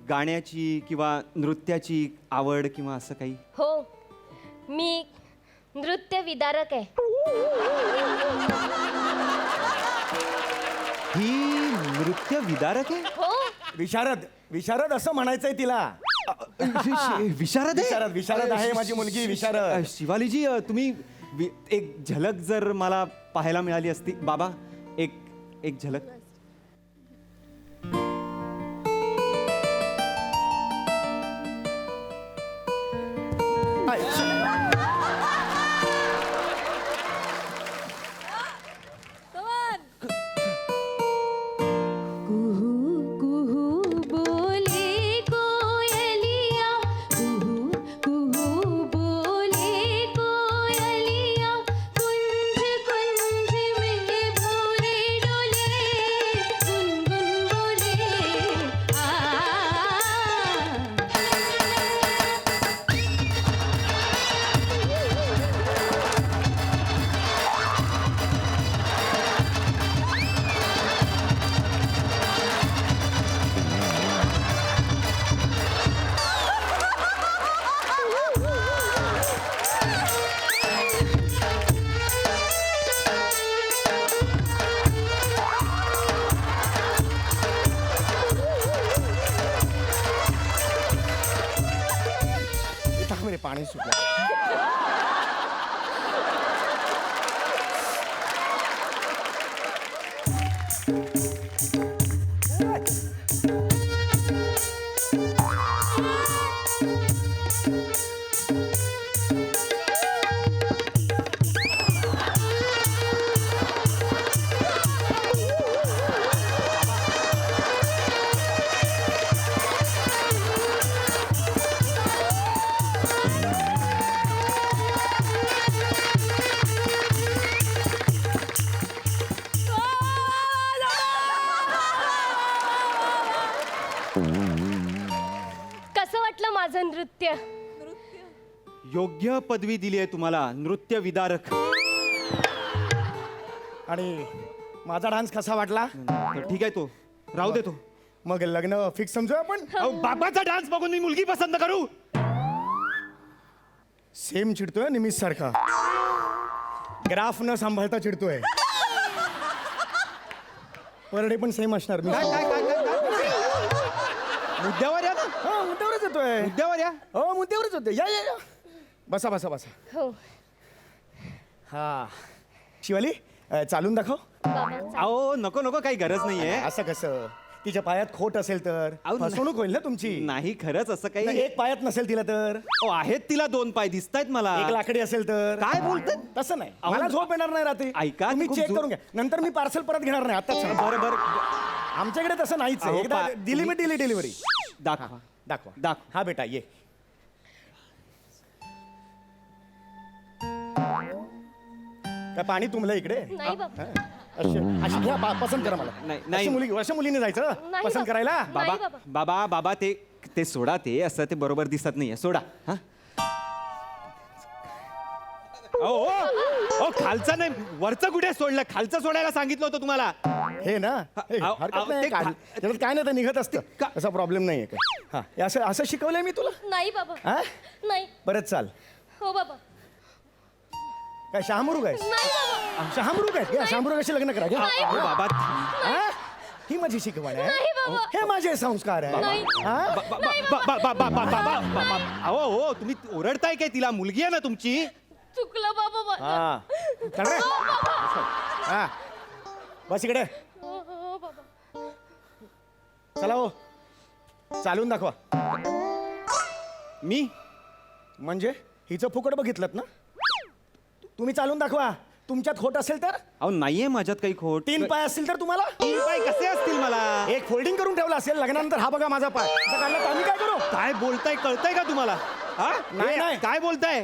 गाण्याची किंवा नृत्याची आवड किंवा असं काही? हो, मी नृत्य विदारक आहे. ही नृत्य विदारक आहे. हो. विशारद विशारद असं म्हणायचंय तिला. विशारद आहे? विशारद आहे माझी मुलगी विशारद. शिवालीजी तुम्ही एक झलक जर मला पाहायला मिळाली असती. बाबा एक झलक. कुहू कुहू बोले कोयलिया, कुहू कुहू बोले कोयलिया, कुंज कुंज में भौरे डोले, गुनगुन बोले आ. टाक रे पाणी सुटलं. कसं वाटलं माझं नृत्य? योग्य पदवी दिली आहे तुम्हाला, नृत्य विदारक. आणि माझा डान्स कसा वाटला? तर ठीक आहे, तो राहू दे. तो मग लग्न फिक्स समजू आपण. अहो, बाबाचा डान्स बघून मी मुलगी पसंत करू? सेम चिडतोय निमिष सारखा. ग्राफ न सांभाळता चिडतोय. पर डे पण सेम असणार. मी मुद्द्यावर या ना. हा मुद्द्यावरच येतोय. मुद्द्यावर या. हो मुद्द्यावरच होते. या या या बसा बसा बसा. हो. हा शिवाली चालून दाखव. अहो नको नको, काही गरज नाहीये. असं कसं? तिच्या पायात खोट असेल तर अहो, फसवणूक होईल ना तुमची. नाही, खरंच असं काही. नाही, एक पायात नसेल तिला तर. अहो, आहेत तिला 2 पाय दिसतायत मला. एक लाकडी असेल तर. काय बोलतात? तसं नाही. अहो, मला झोप येणार नाही रात्री. ऐका, तुम्ही खूप चेक झोप- करून घ्या. नंतर मी पार्सल परत घेणार नाही. आताच सांगा. बरं बरं. आमच्याकडे तसं नाहीच आहे. अहो, एकदा दिली मी तुम्ही- डिलिव्हरी. दाखवा. दाखवा. दाखवा. हा बेटा ये. काय पाणी तुंबलं इकडे? नाही बाबा. हा. अशी अशी घ्या, पसंत करा मला. नाही, नाही. अशा मुलीने जायचं नाही पसंत बाबा. करायला. बाबा नाही बाबा. बाबा बाबा ते सोडा. ते असं ते बरोबर दिसत नाहीये. सोडा. हा. ओ खालचं नाही, वरचं कुठे सोडलं? खालचं सोडायला सांगितलं होतं तुम्हाला. हे ना हे, अहो, हरकत अहो, नाही. ते काय त्याच्यात काय नाही, तर निघत असतं. का- असा प्रॉब्लेम नाहीये काय. हा हे असं असं शिकवलंय मी तुला. नाही बाबा. हा नाही. परत चाल. हो बाबा. काय शहामुरुग आहेस? नाही बाबा. शहामुरुग आहेस? घ्या, शहामुरुगाशी लग्न करा. घ्या. नाही. अहो, बाबा हा? ही माझी शिकवण आहे. नाही बाबा. हे माझे संस्कार आहे. नाही. हा? अहो हो, तुम्ही ओरडताय काय? तिला मुलगी आहे ना तुमची. चुकलं बाबा माझं. हा चल रे. हा बस इकडे. हो हो बाबा. चला हो चालून दाखवा. मी म्हणजे हिचं फुकट बघितलं ना. तुम्ही चालून दाखवा. तुमच्यात खोट असेल तर. अहो नाहीये माझ्यात काही खोट. 3 पाय असतील तर तुम्हाला. 3 पाय कसे असतील मला? एक फोल्डिंग करून ठेवला असेल लग्नानंतर. हा बघा माझा पाय. असं काढलं तर आम्ही काय करू? काय बोलताय? कळतंय का तुम्हाला? हा? नाही, नाही. काय बोलताय?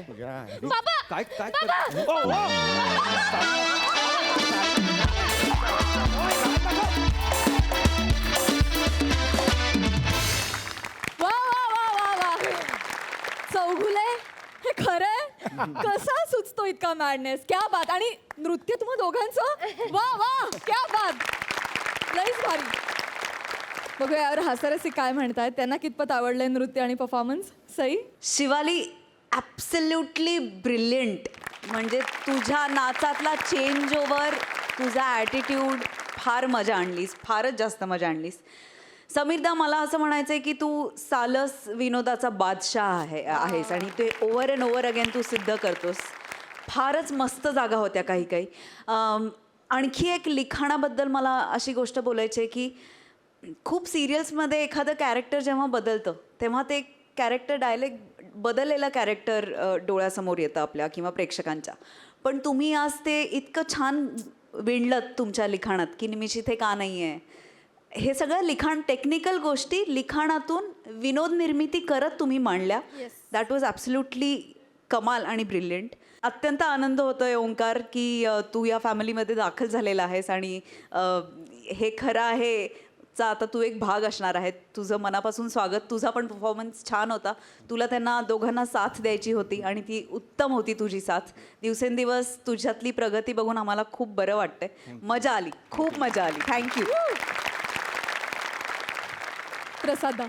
बाबा. काय काय बाबा. ओ, ओ. वा वा वा वा वा. चौगुले हे खरंय? कसा सुचतो इतका मॅडनेस? क्या बात. आणि नृत्य तुम्हा दोघांचं वा वा क्या बात. लईच भारी. बघूया यावर हासारसी काय म्हणतायत. त्यांना कितपत आवडलंय नृत्य आणि performance? Sai. Shivali absolutely brilliant. म्हणजे तुझ्या नाचातला चेंज ओव्हर, तुझा ॲटिट्यूड, फार मजा आणलीस, फारच जास्त मजा आणलीस. समीरदा, मला असं म्हणायचं आहे की तू सालस विनोदाचा बादशाह आहेस आणि ते ओव्हर अँड ओव्हर अगेन तू सिद्ध करतोस. फारच मस्त जागा होत्या काही काही. आणखी एक लिखाणाबद्दल मला अशी गोष्ट बोलायची आहे की खूप सिरियल्समध्ये एखादं कॅरेक्टर जेव्हा बदलतं तेव्हा ते कॅरेक्टर डायलेक्ट बदललेलं कॅरेक्टर डोळ्यासमोर येतं आपल्या किंवा प्रेक्षकांच्या. पण तुम्ही आज ते इतकं छान विणलत तुमच्या लिखाणात की निमिष इथे का नाही आहे. हे सगळं लिखाण, टेक्निकल गोष्टी लिखाणातून विनोद निर्मिती करत तुम्ही मांडल्या. दॅट वॉज ॲब्सल्युटली कमाल आणि ब्रिलियंट. अत्यंत आनंद होतोय ओंकार की तू या फॅमिलीमध्ये दाखल झालेला आहेस आणि हे खरं आहे चा आता तू एक भाग असणार आहे. तुझं मनापासून स्वागत. तुझा पण परफॉर्मन्स छान होता. तुला त्यांना दोघांना साथ द्यायची होती आणि ती उत्तम होती तुझी साथ. दिवसेंदिवस तुझ्यातली प्रगती बघून आम्हाला खूप बरं वाटतंय. मजा आली, खूप मजा आली. थँक्यू. प्रसादा,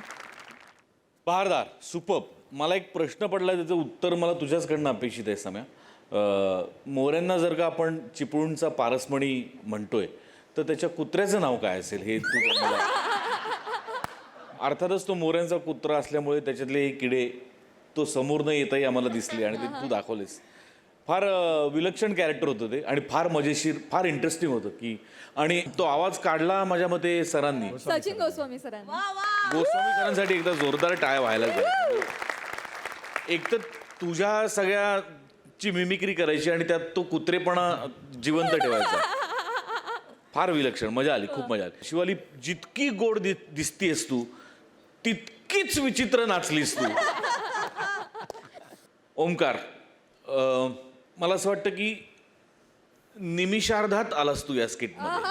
बहारदार, सुपर्ब. मला एक प्रश्न पडला, त्याचं उत्तर मला तुझ्याचकडनं अपेक्षित आहे सम्या. मोऱ्यांना जर का आपण चिपळूणचा पारसमणी म्हणतोय तर त्याच्या कुत्र्याचं नाव काय असेल हे तू मला. अर्थातच तो मोऱ्यांचा कुत्रा असल्यामुळे त्याच्यातले हे किडे तो समोर न येताही आम्हाला दिसले आणि ते तू दाखवलेस. फार विलक्षण कॅरेक्टर होतं ते आणि फार मजेशीर, फार इंटरेस्टिंग होतं की. आणि तो आवाज काढला माझ्या मते सरांनी, सचिन गोस्वामी सरांनी. गोस्वामी सरांसाठी एकदा जोरदार टाळ्या व्हायला पाहिजे. एक तर तुझ्या सगळ्याची मिमिक्री करायची आणि त्यात तो कुत्रेपणा जिवंत ठेवायचा. फार विलक्षण, मजा आली, खूप मजा आली. शिवाली, जितकी गोड दिसतीयस तू तितकीच विचित्र नाचलीस तू. ओमकार, मला असं वाटतं की निमिषार्धात आलास तू या स्किटमध्ये.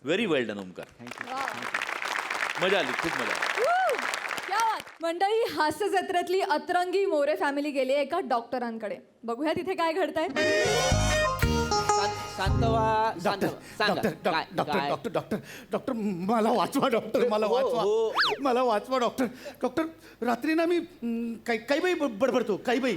व्हेरी वेल डन ओमकार. मजा आली, खूप मजा आली. क्या बात. मंडळी, हास्य जत्रेतली अतरंगी मोरे फॅमिली गेली एका डॉक्टरांकडे. बघूया तिथे काय घडतंय. शांत व्हा, शांत व्हा. सांगा. डॉक्टर काय- डॉक्टर काय? डॉक्टर डॉक्टर डॉक्टर मला वाचवा डॉक्टर, मला वाचवा, मला वाचवा डॉक्टर. डॉक्टर, रात्री ना मी काही बाई बडबडतो, काही बाई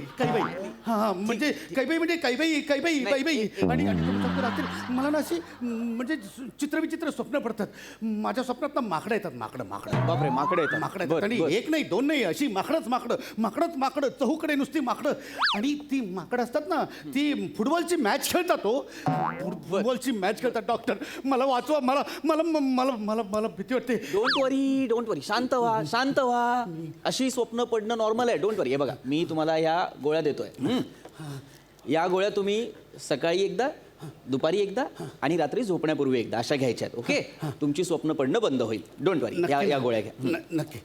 हां म्हणजे काही बाई आणि डॉक्टर, रात्री मला ना अशी म्हणजे चित्रविचित्र स्वप्न पडतात. माझ्या स्वप्नात ना माकडं येतात, माकडं. बापरे, माकडे येतात. माकडं येतात आणि एक नाही, दोन नाही, अशी माकडं चहूकडे नुसती माकडं. आणि ती माकडं असतात ना, ती फुटबॉलची मॅच खेळतात. फुटबॉलची मॅच खेळतात. डॉक्टर, मला वाचवा, मला मला मला मला मला भीती वाटते. डोंट वरी, शांत व्हा. अशी स्वप्न पडणं नॉर्मल आहे. डोंट वरी. हे बघा, मी तुम्हाला ह्या गोळ्या देतोय. या गोळ्या तुम्ही सकाळी एकदा, दुपारी एकदा आणि रात्री झोपण्यापूर्वी एकदा अशा घ्यायच्या आहेत. ओके, तुमची स्वप्न पडणं बंद होईल. डोंट वरी. या गोळ्या घ्या. नक्की.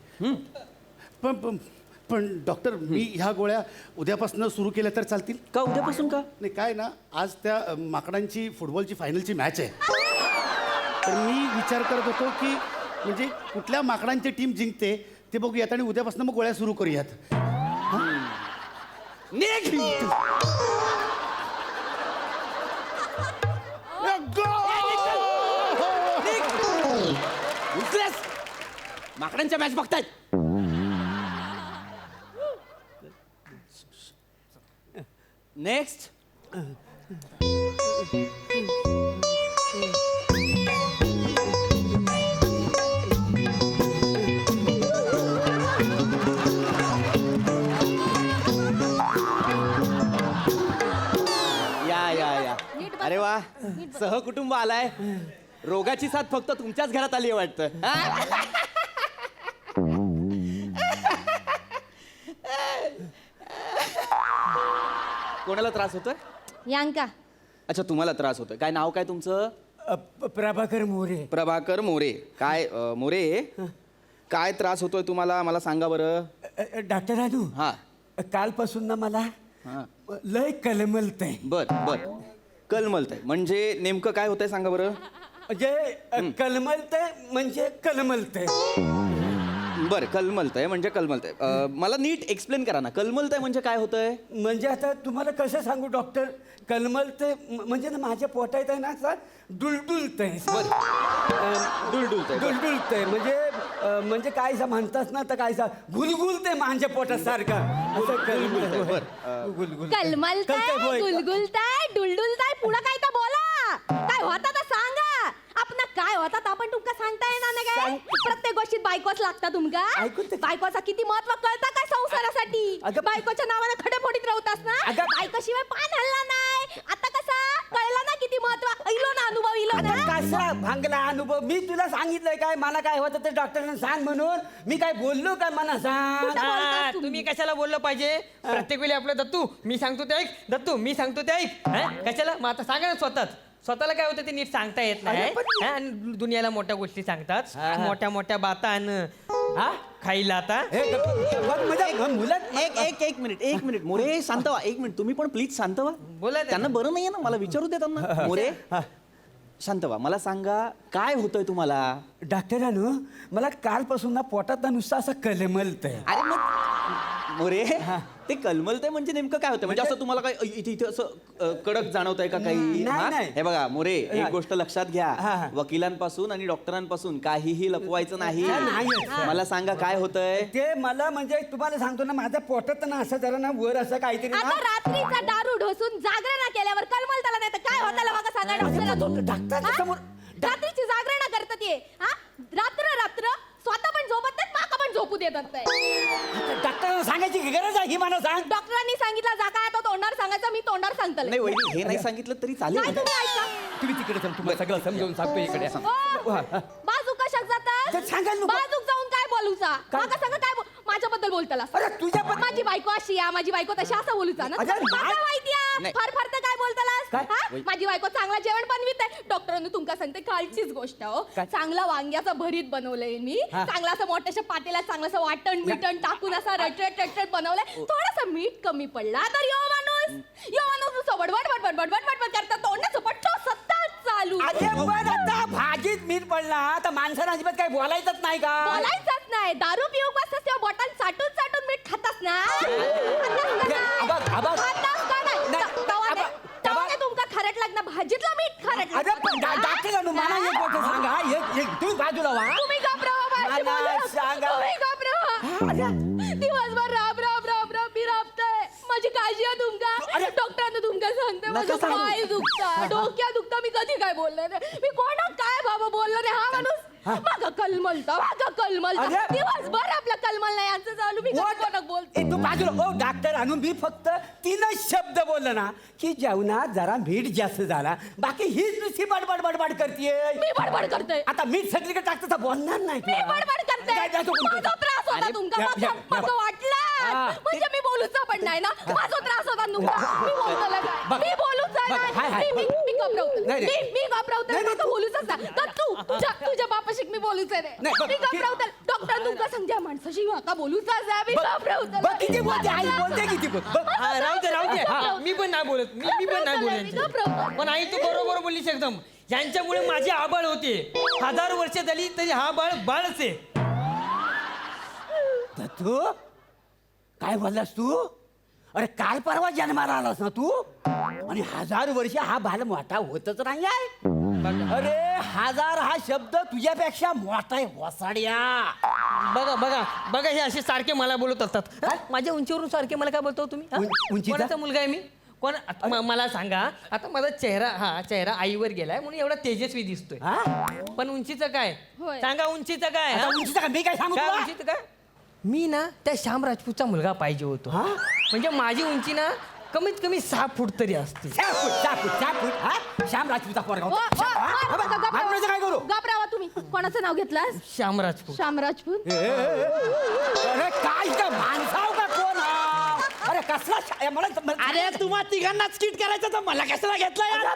पण डॉक्टर, मी ह्या गोळ्या उद्यापासून सुरू केल्या तर चालतील का? उद्यापासून का? नाही, काय ना, आज त्या माकडांची फुटबॉलची फायनलची मॅच आहे. तर मी विचार करत होतो की म्हणजे कुठल्या माकडांची टीम जिंकते ते बघूयात आणि उद्यापासून मग गोळ्या सुरू करूयात. माकडांच्या मॅच बघतायत. नेक्स्ट. या. अरे वा, सहकुटुंब आलाय. रोगाची साथ फक्त तुमच्याच घरात आली आहे वाटतं. कोणाला त्रास होतोय? यांका. अच्छा, तुम्हाला त्रास होतोय. काय नाव काय तुमचं? प्रभाकर मोरे. प्रभाकर मोरे. काय मोरे, काय त्रास होतोय तुम्हाला मला सांगा बरं. डॉक्टर राजू, हा, कालपासून ना मला हा. लय कलमलतंय. बर. कलमलतंय म्हणजे नेमकं काय होतंय सांगा बरं. म्हणजे कलमलतंय म्हणजे कलमलतंय. बरं, कलमलतंय म्हणजे कलमलतंय. मला नीट एक्सप्लेन करा ना. कलमलतंय म्हणजे काय होतंय? म्हणजे आता तुम्हाला कसं सांगू डॉक्टर, कलमलतंय म्हणजे ना माझ्या पोटात आहे ना असं डुलडुलतंय. बरं, डुलडुलतंय. डुलडुलतंय म्हणजे म्हणजे काय म्हणतात ना तर काय गुलगुलते माझ्या पोटासारखं असं गुलगुलते. कलमलताय गुलगुलताय डुलडुलताय पुढं काय तर बोला काय होता तर सांगा आपण काय होता तर आपण तुमका सांगता येणार नाही काय प्रत्येक गोष्टीत बायकोच लागता तुमका ऐकून ते- बायकोचा किती महत्व कळता काय संसारासाठी अगं- बायकोच्या नावाने खडेफोडीत राहतास ना अगं- बायकोशिवाय पान हल्ला नाही आता कसा कळला ना किती महत्व इलो ना अनुभव इलो ना कसा भांगला अनुभव मी तुला सांगितलंय काय मला काय होतं ते डॉक्टरांना सांग म्हणून मी काय बोललो काय मला सांग कुठं बोलतास तुम्ही? तुम्ही कशाला बोललं पाहिजे प्रत्येक वेळी आपलं दत्तू मी सांगतो ते ऐक दत्तू मी सांगतो ते ऐक हं? कशाला मग आता सांगा ना स्वतःला काय होतं ते नीट सांगता येत नाही अरे पण- हं? आणि दुनियाला मोठ्या गोष्टी सांगतात मोठ्या मोठ्या बातान हा? खायला आता हे बघ म्हणजे मुलं एक मिनिट मोरे शांत व्हा 1 मिनिट तुम्ही पण प्लीज शांत व्हा बोला ते. त्यांना बरं नाहीये ना मला विचारू दे त्यांना मोरे शांत व्हा मला सांगा काय होतंय तुम्हाला डॉक्टरांनो मला कालपासून ना पोटात ना नुसतं असं कलमलतंय अरे मग मोरे ते कलमलतंय म्हणजे नेमकं काय होतं म्हणजे असं तुम्हाला काय इथे इथे असं कडक जाणवतंय का काही नाही, हा? नाही. हे बघा मोरे एक गोष्ट लक्षात घ्या हा, हा. वकिलांपासून आणि डॉक्टरांपासून काहीही लपवायचं नाही नाही. मला सांगा काय होतंय ते मला म्हणजे तुम्हाला सांगतो ना माझ्या पोटात ना असं जरा ना वर असं काहीतरी ना आता रात्रीचा दारू ढोसून जागरणा केल्यावर कलमलताला नाही तर काय होताला बघा सांगा डॉक्टरांच्या समोर- हा? रात्रीची जागरणा करतात ये हा रात्र स्वतः पण झोपत नाहीत माका पण झोपू देतात नाही डॉक्टरांना सांगायची गरज आहे ही मला सांग डॉक्टरांनी सांगितलं जा काय तो तोंडावर सांगायचं मी तोंडावर सांगतले नाही वहिनी हे नाही सांगितलं तरी चालेल नाही तुम्ही ऐका तुम्ही तिकडे चल तुम्हाला सगळं समजावून सांगतो इकडे बाजू कशाक जातात तर सांगायला नको. बाजूक जाऊन काय बोलूचा माका सांगा काय माझ्याबद्दल बोलताला अरे तुझ्याबद्दल- माझी बायको अशी आहे माझी बायको तशी असं बोलूचा ना अरे नाही. माका माहिती आहे नाही. फार फार तर काय बोलतालास काय? हा? माझी बायको चांगला जेवण बनवित आहे डॉक्टरांनी तुमका सांगते कालचीच गोष्ट हो चांगला वांग्याचा भरीत बनवलंय मी चांगला असं मोठ्याशा पातेला चांगलं असं वाटण मिटण टाकून असं रटरट बनवलंय थोडंसं मीठ कमी पडला तर यो माणूस नुसतं बडबड करता तोंडाचं पट्टो सत्ता चालू अरे पण आता भाजीत मीठ पडला तर माणसाला अजिबात काही बोलायचंच नाही का बोलायचंच नाही दारू पिऊ बसतास तेव्हा बॉटल चाटून मीठ खातास ना अबग. खातास का नाही? नाही, तवाने अबग. तुमका खारट लागना भाजीतला मीठ खारट अरे पण डॉक्टरांनो मला एक गोष्ट सांगा तुम्ही बाजूला व्हा तुम्ही घाबरावा भाजी मला बोलू. सांगा. तुम्ही घाबरावा दिवसभर राब मी राबताय माझी काळजी आहे तुमका डॉक्टरांना तुमका सांगते माझं पाय दुखता डोक्या दुखता मी कधी काय बोलले नाही मी कोणाक काय बाबा बोललो नाही हा माणूस मागा कलमलता अरे. दिवसभर आपला कलमल नाही यांचं चालू मी कधी कोणाक बोलते तू बाजूला डॉक्टर आणून मी फक्त 3च शब्द बोललो ना की जेवणात जरा मीठ जास्त झाला बाकी हीच नुसती बडबड करतेय मी बडबड करते आता मीठ सगळीकडे टाकतं तर बोलणार नाही मी बडबड करते काय जातो कोण माझा त्रास होता अरे, तुमका या, या, माझं वाटला हा. म्हणजे मी बोलूचा पण नाही ना माझा त्रास होता तुमका मी बोलताला बघ. काय मी बोलूच बघ, हाय, हाय. नाही मी घाबरवते नाही, नाही. मी घाबरवते नाही, नाही, माझं बोलूच नाही तर तू तुझ्या बापाशी मी बोलूच नाही नाही, बघ, मी घाबरवते डॉक्टर तुमका सांगते माणसाशी माका बोलूच आहे मी बघ किती बोलते आई बोलते किती बघ हा, राहू दे मी पण नाही बोलत मी पण नाही बोलत पण आई तू बरोबर बोललीस एकदम यांच्यामुळे माझी आबाळ होते 1000 वर्ष झाली तरी हा बाळ बाळच आहे तू काय बोललास तू अरे काल परवा जन्माला आलास ना तू आणि 1000 वर्ष हा बाल मोठा होतच नाही आहे अरे 1000 हा शब्द तुझ्यापेक्षा मोठा आहे वसाड्या बघा हे असे सारखे मला बोलत असतात हा? माझ्या उंचीवरून सारखे मला काय बोलतो तुम्ही हा? उंचीचा? कोणाचा मुलगा आहे मी कोण आता मला सांगा आता माझा चेहरा आईवर गेलाय म्हणून एवढा तेजस्वी दिसतोय हा? पण उंचीचं काय होय. सांगा उंचीचं काय आता हा? उंचीचा का? मी काय सांगू काय तुला? उंचीचं काय मी ना त्या श्याम राजपूतचा मुलगा पाहिजे होतो हा? म्हणजे माझी उंची ना कमीत कमी 6 फूट तरी असते 6 फूट हा श्याम राजपूतचा पोरगा होता. हा? माझं काय करू घाबरावा तुम्ही कोणाचं नाव घेतलास श्याम राजपूत श्याम राजपूत अरे काय का माणसाव का कोण हा? अरे कसला अरे तुम्हा तिघांना स्किट करायचं तर मला कशाला घेतलं यार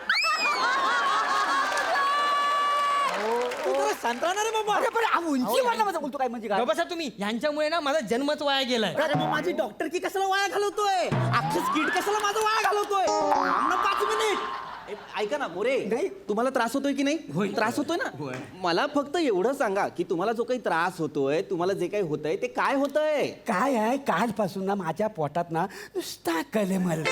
तू जरा शांत राहणार रे बाबा अरे पण हा उंची वाढला बोलतो काय म्हणजे काय बसा तुम्ही यांच्यामुळे ना माझा जन्मच वाया गेलाय अरे मग माझी डॉक्टर की कशाला वाया घालवतोय अक्षर स्किट कशाला माझं वाया घालवतोय थांब ना 5 मिनिट ऐका ना मोरे नाही. तुम्हाला त्रास होतोय की नाही त्रास होतोय ना मला फक्त एवढं सांगा की तुम्हाला जो काही त्रास होतोय तुम्हाला जे काही होतंय ते काय होतंय काय आहे कालपासून ना माझ्या पोटात ना नुसता कलमल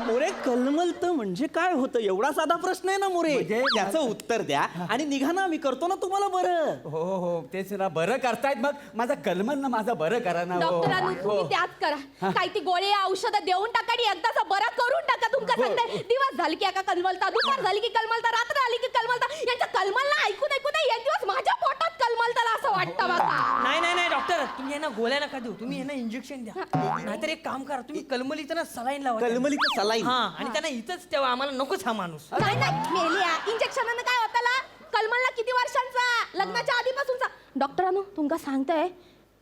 मोरे कलमलतं म्हणजे काय होतं एवढा साधा प्रश्न आहे ना मोरे त्याचं उत्तर द्या आणि निघा ना मी करतो ना तुम्हाला बरं. हो हो तेच ना बरं करतायत मग माझा कलमल ना माझा बरं करा ना हो. डॉक्टरांनो तुम्ही त्याच करा काय ती गोळी औषधं देऊन टाका आणि एकदाचा बरा करून टाका. तुमका सांगते दिवस झाली की एका कलमलता, दुपार झाली की कलमलता, रात्र आली की कलमलता. यांच्या कलमलला ऐकून एक दिवस माझ्या पोटात कलमलताला असं वाटतं बघा. नाही नाही नाही डॉक्टर तुम्ही यांना गोळ्या नका देऊ, तुम्ही यांना इंजेक्शन द्या. नाहीतर एक काम करा, तुम्ही कलमलीचं ना सलाईन लावा. कलमलीचं सलाईन? हा आणि त्यांना इथंच तेव्हा आम्हाला नकोच हा माणूस. नाही नाही मेलिया इंजेक्शनानं काय होताला? कलमलला किती वर्षांचा? लग्नाच्या आधीपासूनचा. डॉक्टरांनो तुमका सांगताय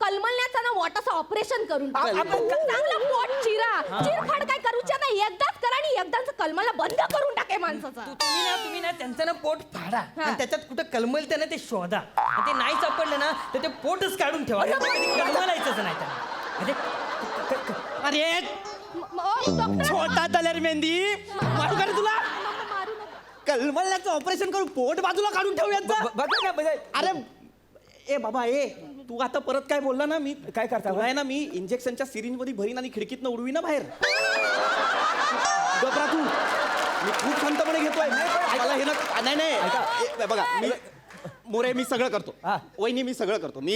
कलमलण्याचं ना मोठंसं ऑपरेशन करून चांगलं पोट चिरा चिरफाड काय करूच्या नाही एकदाच करा आणि एकदाच कलमलला बंद करून टाके माणसाचं. तुम्ही ना त्यांचं ना पोट फाडा आणि त्याच्यात कुठं कलमलते ना ते शोधा आणि ते नाही सापडलं ना तर ते पोटच काढून ठेवा. कलमलायचंच नाही त्यांना. अरे डॉक्टर छोटा तलेर मेहंदी मारू का रे तुला? मारू नका. कलमलण्याचं ऑपरेशन करून पोट बाजूला काढून ठेवूयाचं. बघा ना म्हणजे अरे ए बाबा तू आता परत काय बोलला ना मी काय करता तुला आहे ना मी इंजेक्शनच्या सिरिंज मध्ये भरीन आणि खिडकीतनं उडवी ना बाहेर. गबरा तू मी खूप शांतपणे घेतोय. मला हे ना नाही नाही बघा मी मोरे मी सगळं करतो. वहिनी मी सगळं करतो. मी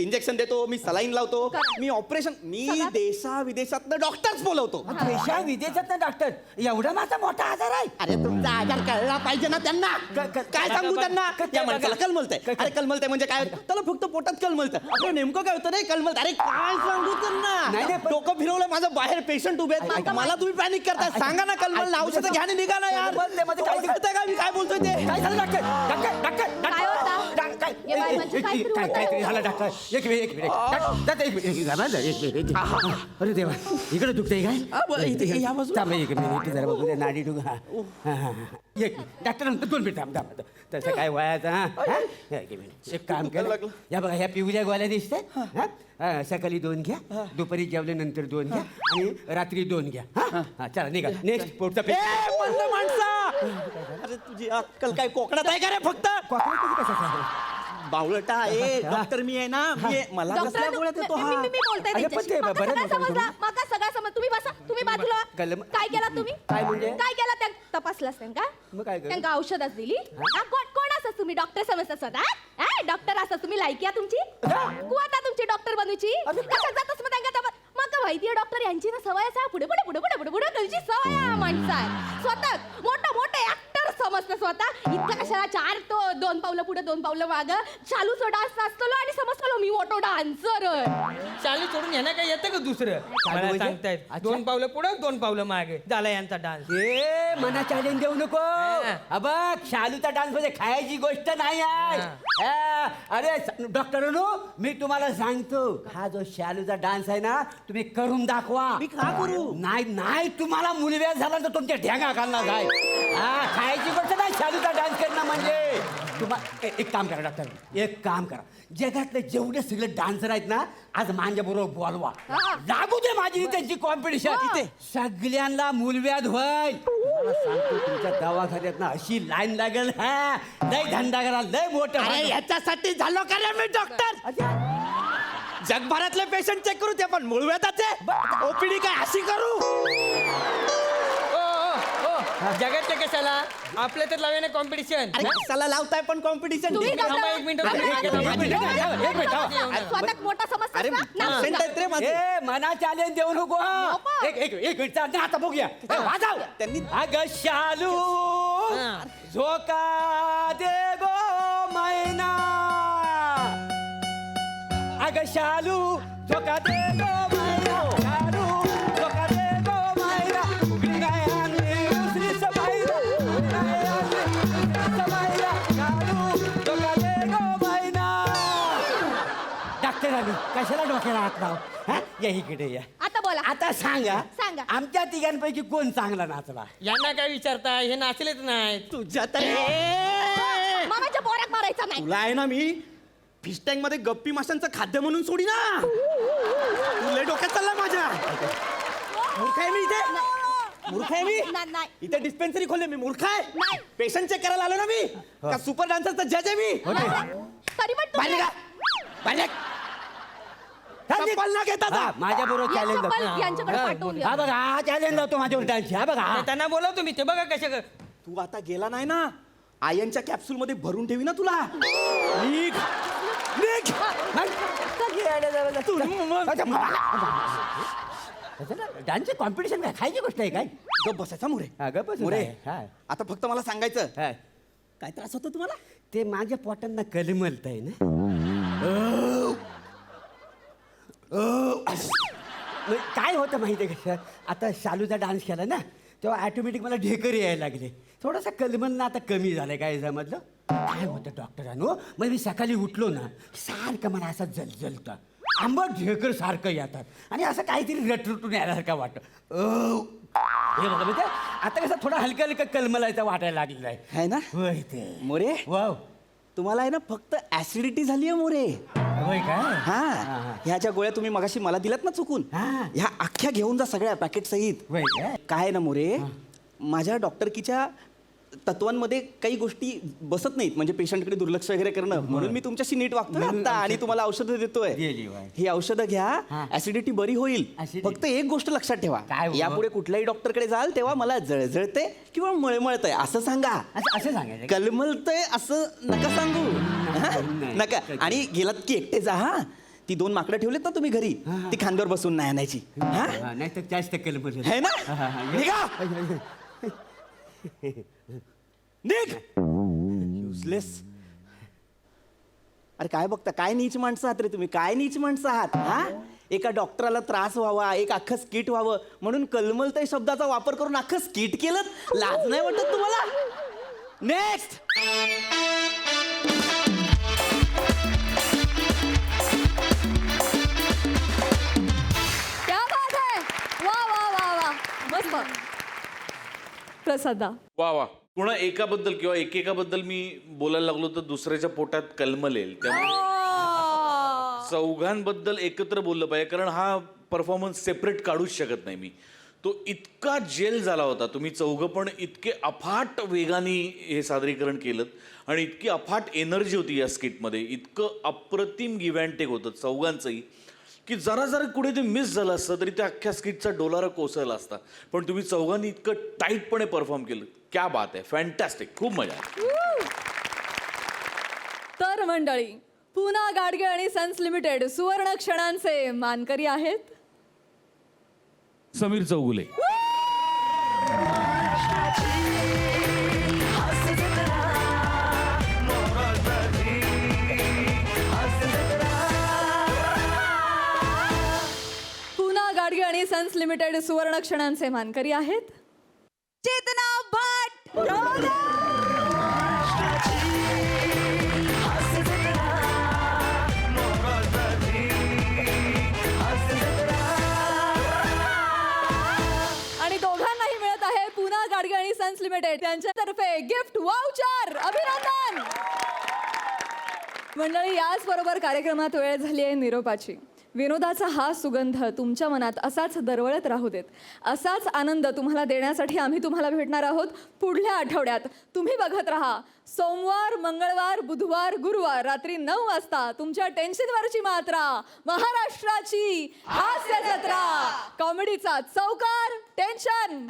इंजेक्शन देतो, मी सलाईन लावतो, मी ऑपरेशन, मी देशा विदेशातनं डॉक्टर्स बोलवतो. देशा विदेशात ना डॉक्टर एवढा माझा मोठा आजार आहे. अरे तुमचा आजार कळला पाहिजे ना त्यांना. काय सांगू त्यांना? या माणसाला कलमलतंय. अरे कलमलतंय म्हणजे काय? त्याला फक्त पोटात कलमलतं. अरे नेमकं काय होतं रे कलमलतं? अरे काय सांगू त्यांना? डोकं फिरवलं माझं, बाहेर पेशंट उभे आहेत. मला तुम्ही पॅनिक करताय. सांगा ना कलमल औषधं घ्या आणि निघा ना यार. कळतंय का मी काय बोलतोय ते? काय झालं डॉक्टर काय होता? ये बाई, म्हणजे काय सुरू होतं? काय झालं डॉक्टर एक मिनिट अरे देवा इकडे दुखतंय काय थांब एक मिनिट जरा बघू दे नाडी डुग एक डॉक्टर 2 मिनिट थांब तसं काय वयाचं हा एक मिनिट एक काम कर या बघा ह्या पिवळ्या गोळ्या दिसतात सकाळी 2 घ्या दुपारी जेवल्यानंतर 2 घ्या आणि रात्री 2 घ्या हा चला निघा नेक्स्ट पुढचा माणसा अरे तुझी अक्कल काय कोकणात आहे का रे? फक्त बावळटा आहे डॉक्टर मी आहे ना मला कसल्या गोळ्या देतो हा? मी बोलते त्यांच्याशी. माका सगळं समज. तुम्ही बसा, तुम्ही बाजूला. काय केला तुम्ही? काय म्हणजे? काय केला? त्या तपासलास त्यांका? मग काय केलं? त्यांका औषधच दिली? कोण असं तुम्ही डॉक्टर समजता स्वतः? डॉक्टर असं तुम्ही लायकी आहे तुमची? कुवाता तुमची डॉक्टर बनूची? कशात जातस मग त्यांका तपास? मग माहितीये डॉक्टर यांची ना सवय असा पुढे पुढे पुढे पुढे पुढे पुढे कळची सवय आहे माणसात. स्वतः मोठं मोठं ऍक्टर समजतं स्वतः. इतकं कशाला 2 पावलं पुढे 2 पावलं मागं चालूच डान्स असतो आणि समजतो मी मोठो डान्सर. चालू सोडून यांना काय येतं का दुसरं? मला सांगतायत 2 पावलं पुढं 2 पावलं मागे झाला यांचा डान्स. ए मना चॅलेंज देऊ नको. बघ शालूचा डान्स म्हणजे खायची गोष्ट नाही आहे. अरे डॉक्टरांनो मी तुम्हाला सांगतो हा जो शालूचा डान्स आहे ना तुम्ही करून दाखवा. मी का करू? नाही तुम्हाला मुलव्याध झाला तर तुमच्या ढेगा घालणार आहे. खायची गोष्ट नाही शालूचा डान्स करणं म्हणजे. तुम्हाला एक काम करा डॉक्टर एक काम करा जगातले जेवढे सगळे डान्सर आहेत ना आज माझ्या बरोबर बोलवा. लागू दे माझी त्यांची कॉम्पिटिशन. सगळ्यांना मुलव्याध होईल. मला सांगतो तुमच्या दवाखान्यात ना अशी लाईन लागेल लय धंदा करा लय मोठं. अरे याच्यासाठी झालो का रे मी डॉक्टर? जगभरातले पेशंट चेक करू ते पण मुळव्याधाचे ओपीडी काय अशी करू? जगातल्या कशाला आपल्या तर लावूया कॉम्पिटिशन. अरे कशाला लावताय पण कॉम्पिटिशन? तुम्ही थांबा 1 मिनिट. स्वतः मोठा समजता अरे पेशंट आहेत रे माझे. ए मना चॅलेंज देऊ नको. एक मिनिट आता बघूया वाजव. त्यांनी अगं शालू झोका दे गो मैना. अगं शालू झोका दे गो मैना. शालू झोका दे गो मैना. उघडी नाही आणली दुसरी सबाईला. उघडी नाही आणली दुसरी सबाईला. शालू झोका दे गो मैना. डॉक्टर आली कशाला डोक्याला हात लाव. या इकडे या. आता बोला. आता सांगा सांगा. आमच्या तिघांपैकी कोण चांगला नाचला? यांना काय विचारताय? हे नाचलेच नाही. तुझ्या तरी मामाच्या पोरात मारायचा नाही. तुला आहे ना मी फिश टँक मध्ये गप्पी माशांचं खाद्य म्हणून सोडी ना. तुला डोक्यात चालला माझ्या. मूर्ख आहे मी इथे. मूर्ख आहे मी नाही. इथे डिस्पेन्सरी खोलले मी. मूर्ख आहे नाही. पेशंट चेक करायला आलो ना मी. का सुपर डान्सरचा जज आहे मी? तरी पण बाहेर तुम्ही निघा. बाहेर निघ. चप्पल ना घेता जा. माझ्या बरोबर या चॅलेंज चप्पल यांच्याकडे पाठवून द्या. हा बघा हा चॅलेंज लावतो माझ्यावर डान्सची. हा बघा हा. त्यांना बोलव तुम्ही ते बघा कशा कर तू आता गेला नाही ना आयनच्या कॅप्सूल मध्ये भरून ठेवी ना तुला निघ निघ डान्सचे कॉम्पिटिशन काय खायची गोष्ट आहे काय गप बसायचा मोरे मोरे आता फक्त मला सांगायचं काय त्रास होतो तुम्हाला ते माझ्या पोटांना कलमलत आहे ना काय होतं माहिती आहे का आता शालूचा डान्स केला ना तेव्हा ऑटोमॅटिक मला ढेकर यायला लागले थोडासा कलमलनं आता कमी झालंय काय समजलं काय होतं डॉक्टरांनो मग मी सकाळी उठलो ना सारखं मला असं जलजलतं आंबट ढेकर सारखं येतात आणि असं काहीतरी रटरटून यायसारखं वाटतं हे बघा म्हणजे आता कसं थोडा हलका हलका कलमलायचा वाटायला लागलेला आहे ना होय ते मोरे वाव तुम्हाला आहे ना फक्त ऍसिडिटी झाली आहे मोरे होय काय हा ह्याच्या गोळ्या तुम्ही मगाशी मला दिल्यात ना चुकून ह्या अख्ख्या घेऊन जा सगळ्या पॅकेट सहित काय आहे ना मोरे माझ्या डॉक्टरकीच्या तत्वांमध्ये काही गोष्टी बसत नाहीत म्हणजे पेशंटकडे दुर्लक्ष वगैरे करणं म्हणून मी तुमच्याशी नीट वागतो ना आता आणि तुम्हाला औषधं देतोय ही औषधं घ्या ऍसिडिटी बरी होईल फक्त एक गोष्ट लक्षात ठेवा यापुढे कुठल्याही डॉक्टरकडे जाल तेव्हा मला जळजळते किंवा मळमळतंय असं सांगा असं सांगायचं कलमलतंय असं नका सांगू हा? नका आणि गेलात की एकटे जा हा ती 2 माकडं ठेवलेत ना तुम्ही घरी ती खांद्यावर बसून नाही आणायची नाही तर जास्त कलमल है ना निघा निघ युजलेस अरे काय बघता काय नीच माणसं आहात रे तुम्ही काय नीच माणसं आहात हा एका डॉक्टराला त्रास व्हावा एक अख्खं स्किट व्हावं म्हणून कलमलताई शब्दाचा वापर करून अख्खं स्किट केलं लाज नाही वाटत तुम्हाला नेक्स्ट क्या बात है वा वा वा वा मस्त प्रसादा वा वा पुन्हा एकाबद्दल किंवा एकेकाबद्दल मी बोलायला लागलो तर दुसऱ्याच्या पोटात कलमलेल त्यामुळे चौघांबद्दल एकत्र बोललं पाहिजे कारण हा परफॉर्मन्स सेपरेट काढूच शकत नाही मी तो इतका जेल झाला होता तुम्ही चौघं पण इतके अफाट वेगाने हे सादरीकरण केलं आणि इतकी अफाट एनर्जी होती या स्किटमध्ये इतकं अप्रतिम गिव्ह अँड टेक होतं चौघांचंही की जरा जरा कुठे ते मिस झालं असतं तरी त्या अख्ख्या स्किटचा डोलारा कोसळला असता पण तुम्ही चौघांनी इतकं टाईटपणे परफॉर्म केलं क्या बात आहे फॅन्टॅस्टिक खूप मजा आली. तर मंडळी पुन्हा गाडगे आणि सन्स लिमिटेड सुवर्ण क्षणांचे मानकरी आहेत समीर चौगुले पुन्हा गाडगे आणि सन्स लिमिटेड सुवर्ण क्षणांचे मानकरी आहेत चेतना भट आणि दोघांनाही मिळत आहे पुन्हा गाडगे आणि सन्स लिमिटेड त्यांच्यातर्फे गिफ्ट वाउचर अभिनंदन मंडळी याच बरोबर कार्यक्रमात वेळ झाली आहे निरोपाची विनोदाचा हा सुगंध तुमच्या मनात असाच दरवळत राहू देत असाच आनंद तुम्हाला देण्यासाठी आम्ही तुम्हाला भेटणार आहोत पुढल्या आठवड्यात तुम्ही बघत राहा सोमवार मंगळवार बुधवार गुरुवार रात्री 9 वाजता तुमच्या टेन्शनवरची मात्रा महाराष्ट्राची हास्य जत्रा कॉमेडीचा चौकार टेन्शन